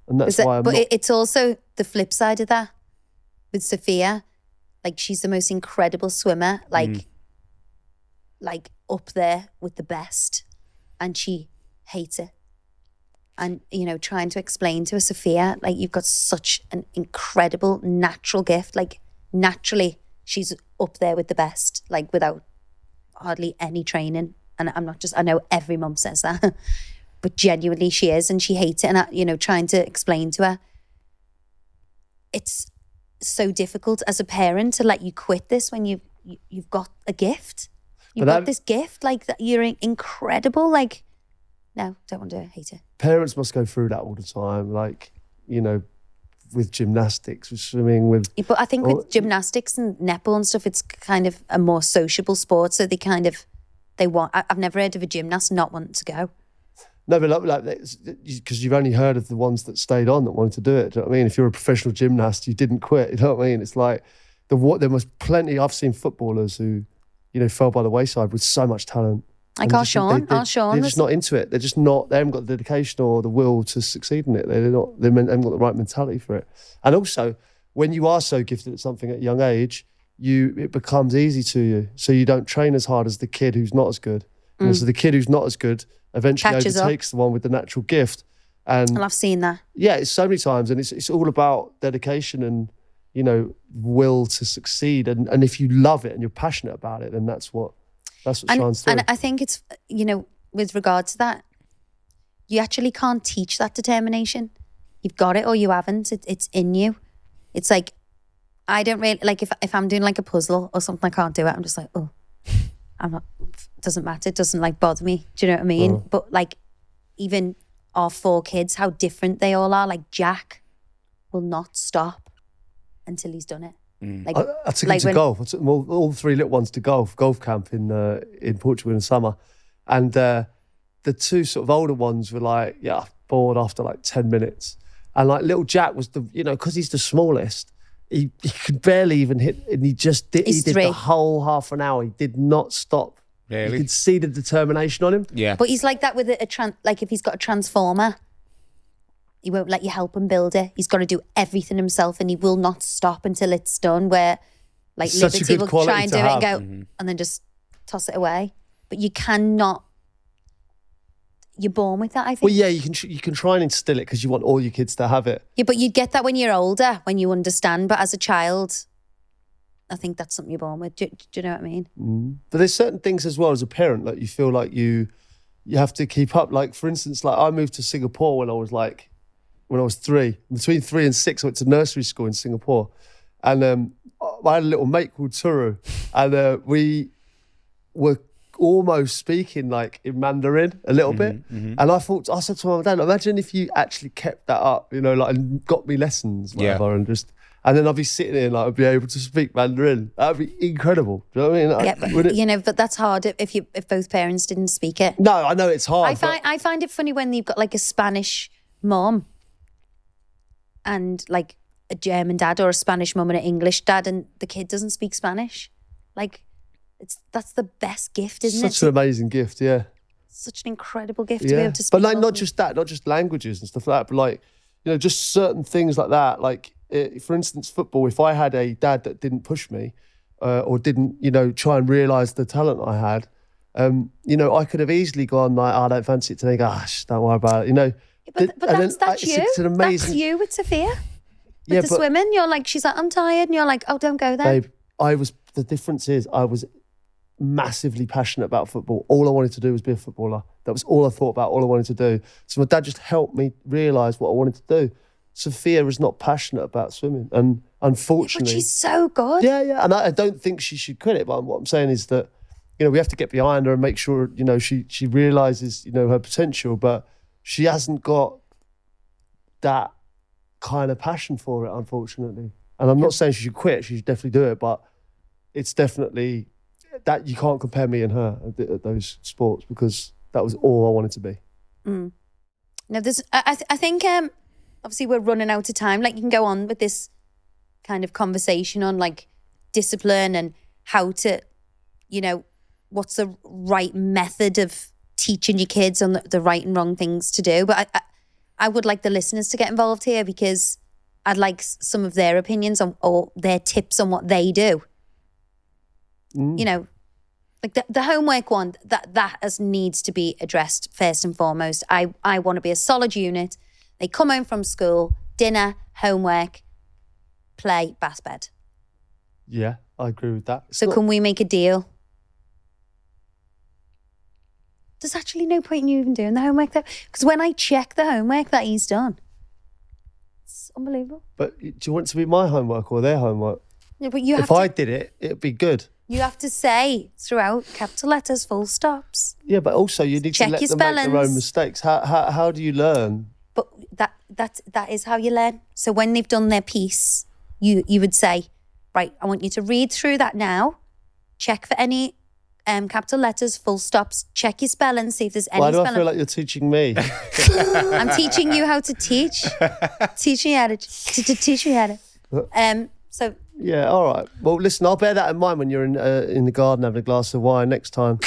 And that's why it's also the flip side of that with Sophia. Like, she's the most incredible swimmer, like up there with the best. And she hates it. And, trying to explain to her, Sophia, like, you've got such an incredible natural gift. Like, naturally, she's up there with the best, like, without hardly any training. And I know every mum says that. But genuinely she is, and she hates it. And, trying to explain to her, it's so difficult as a parent to let you quit this when you've got a gift. You've got this gift, like, that you're incredible. Like, no, don't want to do it, hate it. Parents must go through that all the time, like, with gymnastics, with swimming, with... But I think with gymnastics and netball and stuff, it's kind of a more sociable sport. So they want... I've never heard of a gymnast not wanting to go. No, but like because you've only heard of the ones that stayed on that wanted to do it. Do you know what I mean? If you're a professional gymnast, you didn't quit. You know what I mean? It's like there was plenty. I've seen footballers who, fell by the wayside with so much talent. Like our Sean. They're just not into it. They're just not. They haven't got the dedication or the will to succeed in it. They haven't got the right mentality for it. And also, when you are so gifted at something at a young age, it becomes easy to you. So you don't train as hard as the kid who's not as good. And so the kid who's not as good eventually overtakes the one with the natural gift. And I've seen that. Yeah, it's so many times, and it's all about dedication and will to succeed. And if you love it and you're passionate about it, then that's what shines through. And I think it's with regard to that, you actually can't teach that determination. You've got it or you haven't. It's in you. It's like I don't really like if I'm doing like a puzzle or something, I can't do it. I'm just like, oh, I'm not. Doesn't matter. It doesn't like bother me. Do you know what I mean? But like even our 4 kids, how different they all are. Like Jack will not stop until he's done it. Like I took him to golf. I took them all 3 little ones to golf camp in Portugal in the summer, and the 2 sort of older ones were like, bored after like 10 minutes, and like little Jack was because he's the smallest. He could barely even hit, and he did the whole half an hour. He did not stop. Really? You could see the determination on him. Yeah. But he's like that with like if he's got a transformer, he won't let you help him build it. He's got to do everything himself, and he will not stop until it's done. Where like Liberty will try and do it and go, and then just toss it away. But you cannot. You're born with that, I think. Well, yeah, you can try and instill it because you want all your kids to have it. Yeah, but you get that when you're older, when you understand. But as a child, I think that's something you're born with. Do you know what I mean? But there's certain things as well as a parent that you feel like you have to keep up. Like for instance, like I moved to Singapore when I was 3. Between 3 and 6, I went to nursery school in Singapore, and I had a little mate called Turu, and we were almost speaking like in Mandarin a little bit. And I said to my mum and dad, imagine if you actually kept that up, and got me lessons, whatever, and then I'd be sitting there and I'd be able to speak Mandarin. That'd be incredible. Do you know what I mean? Yeah, but that's hard if both parents didn't speak it. No, I know it's hard. I find it funny when you've got like a Spanish mum and like a German dad, or a Spanish mum and an English dad, and the kid doesn't speak Spanish. Like that's the best gift, isn't it? Such an amazing gift, yeah. Such an incredible gift to be able to speak. But like not just languages and stuff like that, but like, just certain things like that. Like, for instance, football, if I had a dad that didn't push me or didn't, try and realise the talent I had, I could have easily gone like, I don't fancy it today, gosh, don't worry about it, But that's you. It's an amazing... That's you with Sophia. With the swimming, you're like, she's like, I'm tired. And you're like, oh, don't go there. Babe, the difference is I was massively passionate about football. All I wanted to do was be a footballer. That was all I thought about, all I wanted to do. So my dad just helped me realise what I wanted to do. Sophia is not passionate about swimming, and unfortunately... But she's so good. Yeah, and I don't think she should quit it, but what I'm saying is that, we have to get behind her and make sure, she realises, her potential, but she hasn't got that kind of passion for it, unfortunately. And I'm not saying she should quit, she should definitely do it, but it's definitely that you can't compare me and her at those sports, because that was all I wanted to be. Now, I think obviously we're running out of time. Like, you can go on with this kind of conversation on like discipline and how to, what's the right method of teaching your kids on the right and wrong things to do. But I would like the listeners to get involved here, because I'd like some of their opinions on, or their tips on what they do. Like the homework one, that needs to be addressed first and foremost. I want to be a solid unit. They come home from school, dinner, homework, play, bath, bed. Yeah, I agree with that. Can we make a deal? There's actually no point in you even doing the homework though, because when I check the homework that he's done, it's unbelievable. But do you want it to be my homework or their homework? Yeah, but you have if I did it, it'd be good. You have to say throughout capital letters, full stops. Yeah, but also you need Check to let your them spellings. make their own mistakes. How do you learn? But that is how you learn. So when they've done their piece, you would say, right, I want you to read through that now, check for any capital letters, full stops. Check your spelling, see if there's any Why do spelling. I feel like you're teaching me? I'm teaching you how to teach. Teaching you how to teach you how to. So Yeah, all right. Well, listen, I'll bear that in mind when you're in the garden having a glass of wine next time.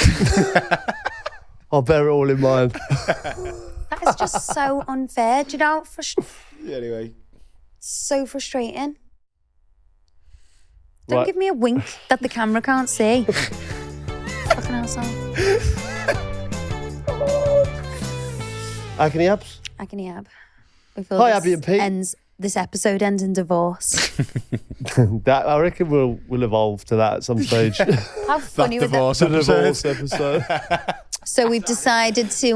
I'll bear it all in mind. that is just so unfair. Do you know? Anyway. So frustrating. Don't Right. give me a wink that the camera can't see. Fucking asshole. Agony Abs? Agony Ab. We feel Hi, this Abbey and Pete. This episode ends in divorce. That I reckon we'll evolve to that at some stage. How funny would that? Divorce The episode. divorce episode. So we've decided to.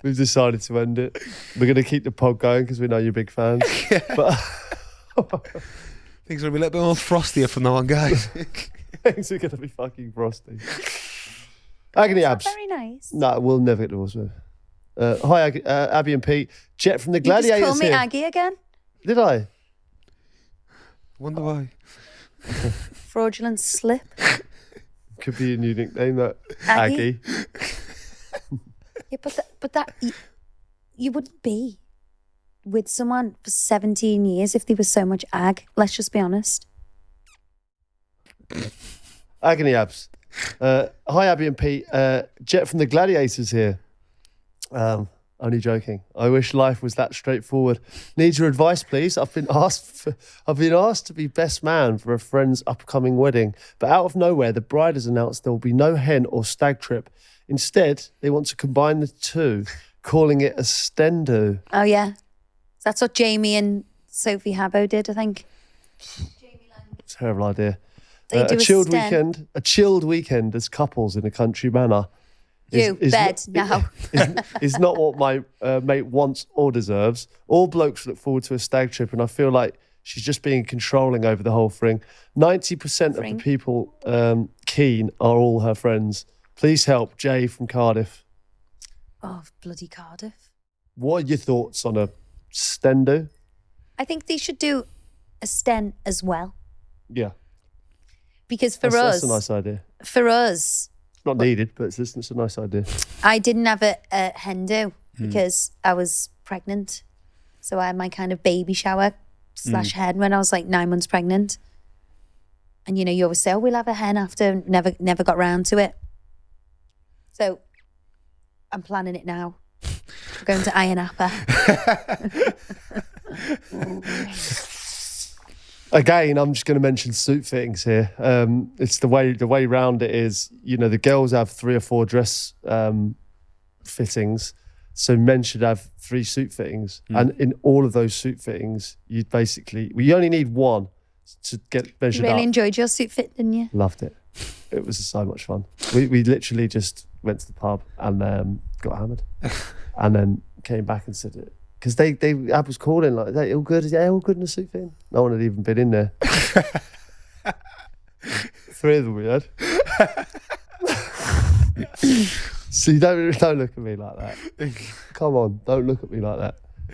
We've decided to end it. We're going to keep the pod going because we know you're big fans. But Things are going to be a little bit more frostier from now on, guys. things are going to be fucking frosty. Agony Abs. Very nice. No, we'll never get divorced. Hi, Abbey and Pete. Jet from the You just Gladiators call me here. Aggie again. Did I? Wonder why. Fraudulent slip. Could be a new nickname, that. Aggie? Aggie. Yeah, but that you wouldn't be with someone for 17 years if they were so much ag. Let's just be honest. Agony Abs. Hi, Abbey and Pete. Jet from the Gladiators here. Only joking. I wish life was that straightforward. Need your advice, please. I've been asked to be best man for a friend's upcoming wedding, but out of nowhere, the bride has announced there will be no hen or stag trip. Instead, they want to combine the two, calling it a Sten do. Oh yeah, that's what Jamie and Sophie Habbo did, I think. Terrible idea. They do a chilled Sten. chilled weekend as couples in a country manor. Bed now. is not what my mate wants or deserves. All blokes look forward to a stag trip, and I feel like she's just being controlling over the whole thing. 90% of the people keen are all her friends. Please help, Jay from Cardiff. Oh, bloody Cardiff. What are your thoughts on a Sten do? I think they should do a Sten as well. Yeah. Because That's a nice idea. For us, Not needed, but it's a nice idea. I didn't have a hen do because I was pregnant. So I had my kind of baby shower / hen when I was like 9 months pregnant. And you always say, oh, we'll have a hen after, never got round to it. So I'm planning it now. We're going to Iron Appa. Again, I'm just going to mention suit fittings here. It's the way round it is. The girls have 3 or 4 dress fittings, so men should have 3 suit fittings. And in all of those suit fittings, you only need one to get measured You really up. enjoyed your suit fit, didn't you? Loved it. It was so much fun. We literally just went to the pub and got hammered, and then came back and said it. Because Ab was calling like, "They all good? Yeah, all good in the suit fitting." No one had even been in there. 3 of them we had. See, don't look at me like that. Come on, don't look at me like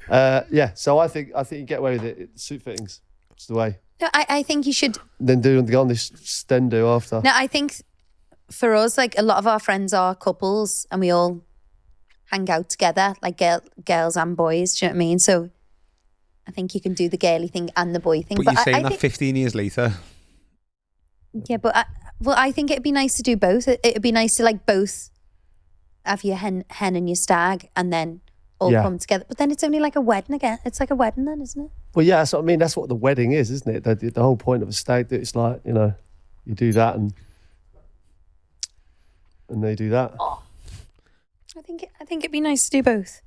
that. Yeah, so I think you get away with it. Suit fittings, it's the way. No, I think you should. Then go on this Sten do after. No, I think for us, like a lot of our friends are couples and we all hang out together, like girls and boys. Do you know what I mean? So I think you can do the girly thing and the boy thing. But you're saying I that think, 15 years later. Yeah, but I think it'd be nice to do both. It'd be nice to like both have your hen and your stag and then all come together. But then it's only like a wedding again. It's like a wedding then, isn't it? Well, yeah, that's what I mean. That's what the wedding is, isn't it? The whole point of a stag, it's like, you do that and they do that. I think it'd be nice to do both.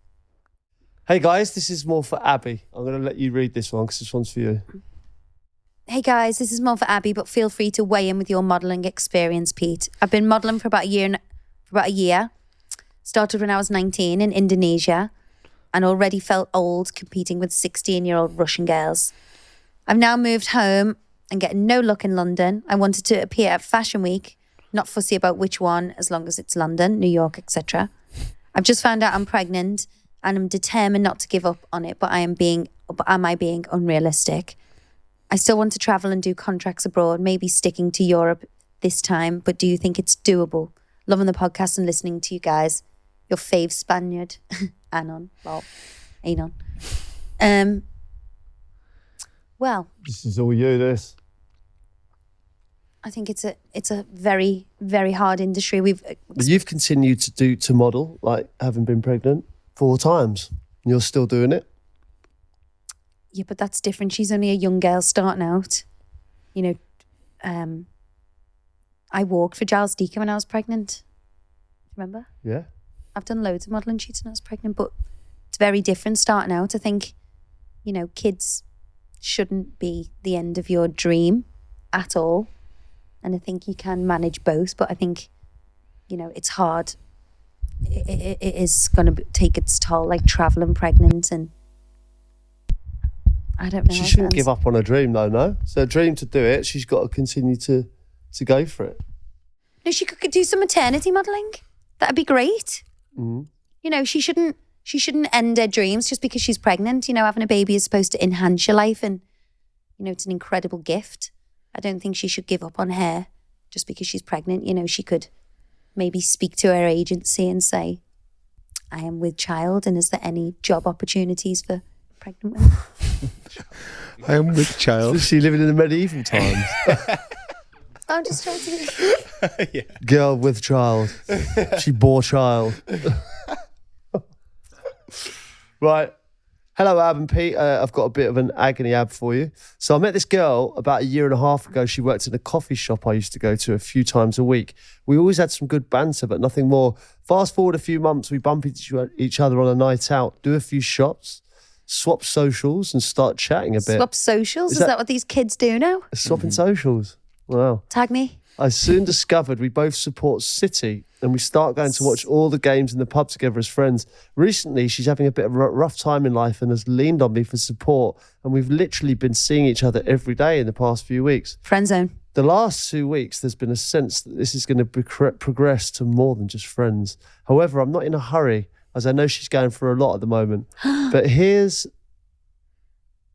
Hey guys, this is more for Abby. I'm going to let you read this one because this one's for you. Hey guys, this is more for Abby, but feel free to weigh in with your modelling experience, Pete. I've been modelling for about a year. Started when I was 19 in Indonesia and already felt old competing with 16-year-old Russian girls. I've now moved home and getting no luck in London. I wanted to appear at Fashion Week, not fussy about which one, as long as it's London, New York, etc. I've just found out I'm pregnant and I'm determined not to give up on it, but am I being unrealistic? I still want to travel and do contracts abroad, maybe sticking to Europe this time, but do you think it's doable? Loving the podcast and listening to you guys. Your fave Spaniard, Anon. Well, This is all you, this. I think it's a very, very hard industry. But you've continued to model, like having been pregnant 4 times. And you're still doing it. Yeah, but that's different. She's only a young girl starting out. You know, I walked for Giles Deacon when I was pregnant. Remember? Yeah. I've done loads of modelling shoots when I was pregnant, but it's very different starting out. I think, you know, kids shouldn't be the end of your dream at all. And I think you can manage both, but I think, you know, it's hard. It is going to take its toll, like traveling pregnant, and I don't know. She shouldn't give up on her dream, though, no? It's her dream to do it. She's got to continue to go for it. No, she could do some maternity modelling. That'd be great. Mm. You know, she shouldn't end her dreams just because she's pregnant. You know, having a baby is supposed to enhance your life, and, you know, it's an incredible gift. I don't think she should give up on hair just because she's pregnant. You know, she could maybe speak to her agency and say, I am with child, and is there any job opportunities for pregnant women? I am with child. Is she living in the medieval times? I'm just trying to... Yeah. Girl with child. She bore child. Right. Hello, Ab and Pete. I've got a bit of an agony ab for you. So I met this girl about 1.5 years ago. She worked in a coffee shop I used to go to a few times a week. We always had some good banter, but nothing more. Fast forward a few months, we bump into each other on a night out, do a few shots, swap socials and start chatting a bit. Swap socials? Is that what these kids do now? Swapping socials. Wow. Tag me. I soon discovered we both support City, and we start going to watch all the games in the pub together as friends. Recently, she's having a bit of a rough time in life and has leaned on me for support, and we've literally been seeing each other every day in the past few weeks. Friend zone. The last 2 weeks, there's been a sense that this is going to progress to more than just friends. However, I'm not in a hurry, as I know she's going through a lot at the moment. But here's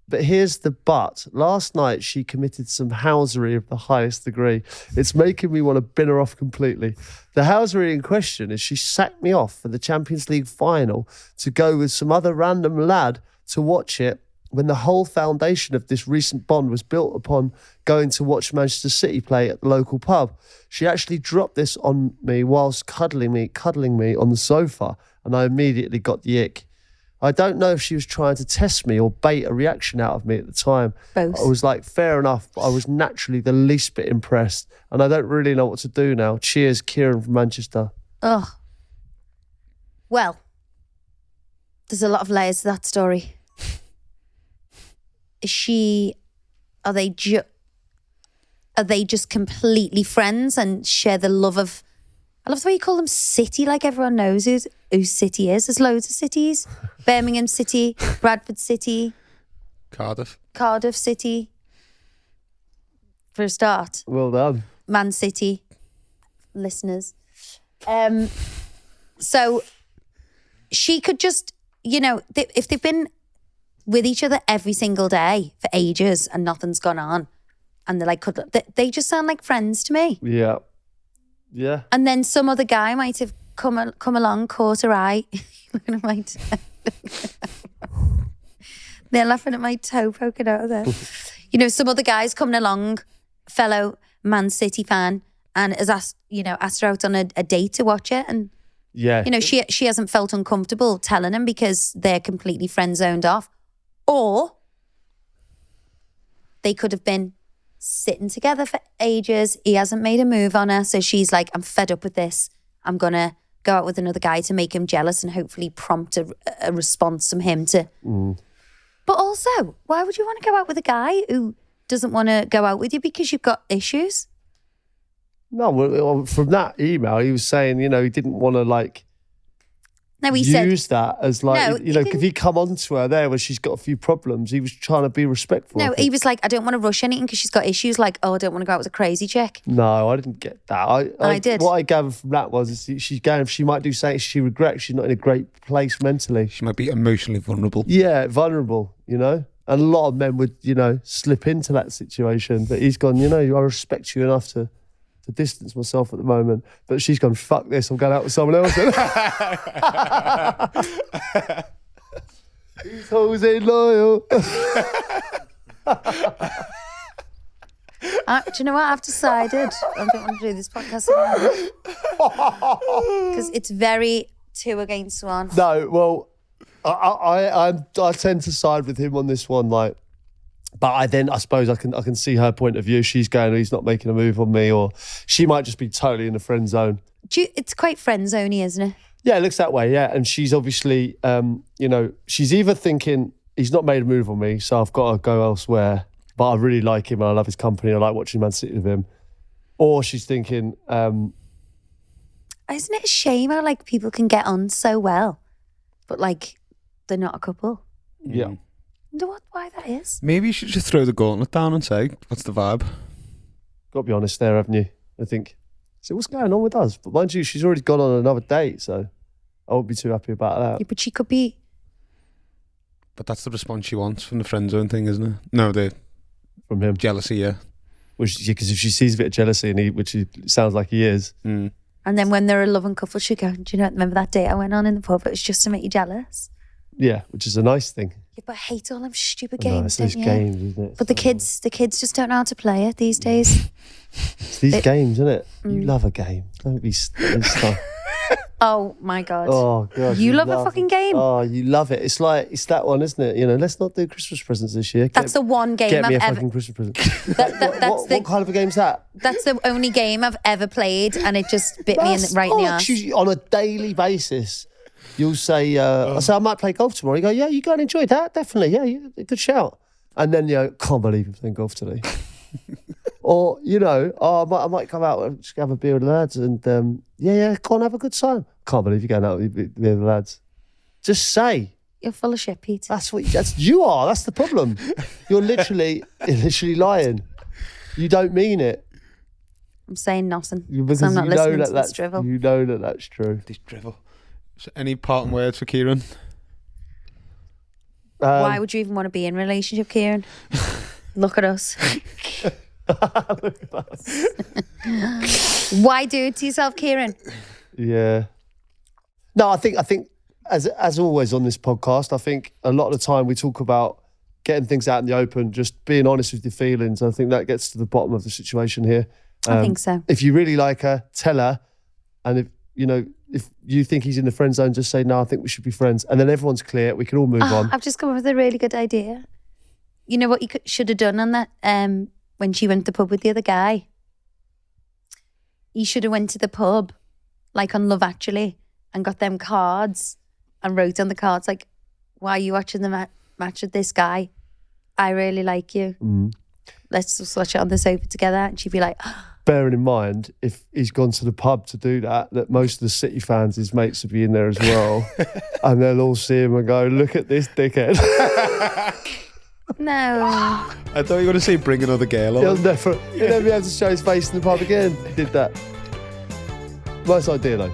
the but. Last night, she committed some housery of the highest degree. It's making me want to bin her off completely. The housery in question is she sacked me off for the Champions League final to go with some other random lad to watch it when the whole foundation of this recent bond was built upon going to watch Manchester City play at the local pub. She actually dropped this on me whilst cuddling me on the sofa, and I immediately got the ick. I don't know if she was trying to test me or bait a reaction out of me at the time. Both. I was like, fair enough, but I was naturally the least bit impressed, and I don't really know what to do now. Cheers, Kieran from Manchester. Oh. Well, there's a lot of layers to that story. Are they just completely friends and share the love of, I love the way you call them City, like everyone knows who City is. There's loads of cities. Birmingham City, Bradford City, Cardiff City. For a start. Well done. Man City, listeners. So she could just, you know, if they've been with each other every single day for ages and nothing's gone on, and they're like, they just sound like friends to me. Yeah. Yeah. And then some other guy might have come along, caught her eye. Looking at my toe. They're laughing at my toe poking out of there. You know, some other guy's coming along, fellow Man City fan, and has asked her out on a date to watch it. And, yeah, you know, she hasn't felt uncomfortable telling him because they're completely friend zoned off. Or they could have been sitting together for ages. He hasn't made a move on her. So she's like, I'm fed up with this. I'm going to go out with another guy to make him jealous and hopefully prompt a response from him to... But also, why would you want to go out with a guy who doesn't want to go out with you because you've got issues? No, well, from that email, he was saying, you know, he didn't want to use that as if he come on to her there where she's got a few problems, he was trying to be respectful. No, he was like, I don't want to rush anything because she's got issues, like, I don't want to go out with a crazy chick. No, I didn't get that. I did. What I gathered from that was she might do something she regrets. She's not in a great place mentally. She might be emotionally vulnerable. Yeah, vulnerable, you know. And a lot of men would, slip into that situation. But he's gone, I respect you enough to to distance myself at the moment. But she's gone, fuck this, I'm going out with someone else. These hoes ain't loyal. Do you know what? I've decided I don't want to do this podcast anymore. Because it's very 2 against 1. No, well, I tend to side with him on this one, like, but I suppose I can see her point of view. She's going, he's not making a move on me, or she might just be totally in the friend zone. It's quite friend zoney, isn't it? Yeah, it looks that way, yeah. And she's obviously, she's either thinking he's not made a move on me, so I've got to go elsewhere, but I really like him and I love his company. I like watching Man City with him. Or she's thinking... Isn't it a shame how, like, people can get on so well, but, like, they're not a couple? Yeah. I wonder why that is. Maybe you should just throw the gauntlet down and say, what's the vibe? Got to be honest there, haven't you? I think. So what's going on with us? But mind you, she's already gone on another date, so I won't be too happy about that. Yeah, but she could be... But that's the response she wants from the friend zone thing, isn't it? No, the From him. jealousy, yeah. Because if she sees a bit of jealousy, which he sounds like he is. Mm. And then when they're a loving couple, she'll go, do you know, remember that date I went on in the pub? It was just to make you jealous. Yeah, which is a nice thing. Yeah, but I hate all them stupid No, games, it's don't these you? games, isn't it? But the kids just don't know how to play it these days. It's these games, isn't it? You love a game. Don't be stuff. Oh my God. Oh God. You love a fucking game? Oh, you love it. It's that one, isn't it? Let's not do Christmas presents this year. That's the one game Get me I've a ever... fucking Christmas present. What What kind of a game's that? That's the only game I've ever played, and it just bit me right in the arse. On a daily basis, you'll say, I might play golf tomorrow. You go, yeah, you go and enjoy that. Definitely. Yeah, good shout. And then you go, can't believe I'm playing golf today. Or, I might come out and just have a beer with the lads and, go on, have a good time. Can't believe you're going out with the lads. Just say. You're full of shit, Pete. You are. That's the problem. You're literally lying. You don't mean it. I'm saying nothing. Because I'm not you know listening to that's this drivel. You know that that's true. This drivel. So any parting words for Kieran? Why would you even want to be in a relationship, Kieran? Look at us. Why do it to yourself, Kieran? Yeah. No, I think as always on this podcast, I think a lot of the time we talk about getting things out in the open, just being honest with your feelings. I think that gets to the bottom of the situation here. I think so. If you really like her, tell her. And if you think he's in the friend zone, just say, no, I think we should be friends. And then everyone's clear. We can all move on. I've just come up with a really good idea. You know what you should have done on that when she went to the pub with the other guy? You should have went to the pub, like on Love Actually, and got them cards and wrote on the cards, like, why are you watching the match with this guy? I really like you. Let's just watch it on the sofa together. And she'd be like... Bearing in mind, if he's gone to the pub to do that most of the City fans, his mates, will be in there as well. And they'll all see him and go, look at this dickhead. No. I thought you were going to say bring another girl on. He'll never be able to show his face in the pub again. He did that. Nice idea, though.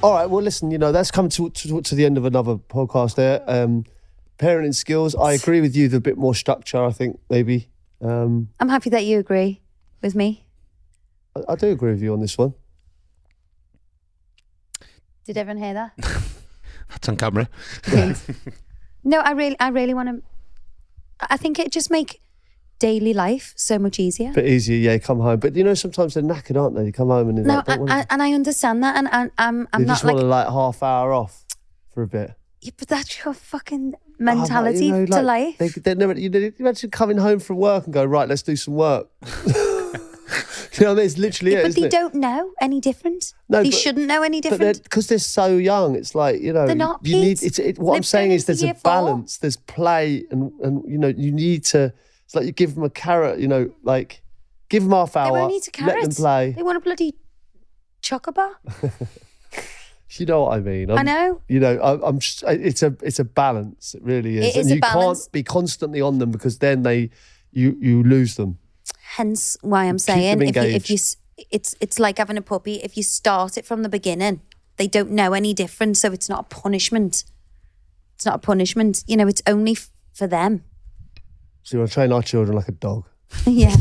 All right, well, listen, that's come to the end of another podcast there. Parenting skills, I agree with you, the bit more structure, I think, maybe. I'm happy that you agree with me. I do agree with you on this one. Did everyone hear that? That's on camera. No, I really want to... I think it just make daily life so much easier. Bit easier, yeah, come home. But sometimes they're knackered, aren't they? You come home and they're No, like, and I understand that, and I'm they not just like... want to like half hour off for a bit. Yeah, but that's your fucking mentality to like, life. They never. You imagine coming home from work and go, right, let's do some work. You know what I mean? It's literally it, but isn't they it? don't know any different. No, they shouldn't know any different. Because they're so young, it's like, They're not, you need. Pete. What I'm They've saying been is, there's into a year 4. balance. There's play, and you need to. It's like you give them a carrot. Like give them half hour. They won't need a carrot. Let them play. They want a bloody chocobar. You know what I mean? I know. I'm. It's a balance. It really is. It is and a you balance. can't be constantly on them because then you lose them. Hence why I'm Keep saying them if you engaged. it's like having a puppy. If you start it from the beginning, they don't know any different, so it's not a punishment. It's not a punishment. It's only for them. So you want to train our children like a dog. Yeah.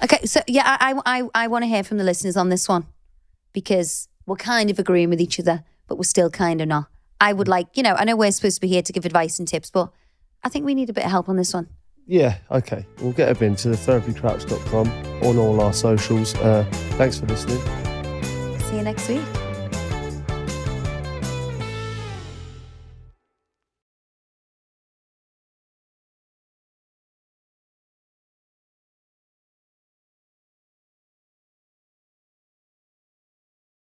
Okay, so yeah, I want to hear from the listeners on this one because we're kind of agreeing with each other, but we're still kind of not. I would like, I know we're supposed to be here to give advice and tips, but I think we need a bit of help on this one. Yeah, okay. We'll get a bin to thetherapycrouch.com on all our socials. Thanks for listening. See you next week.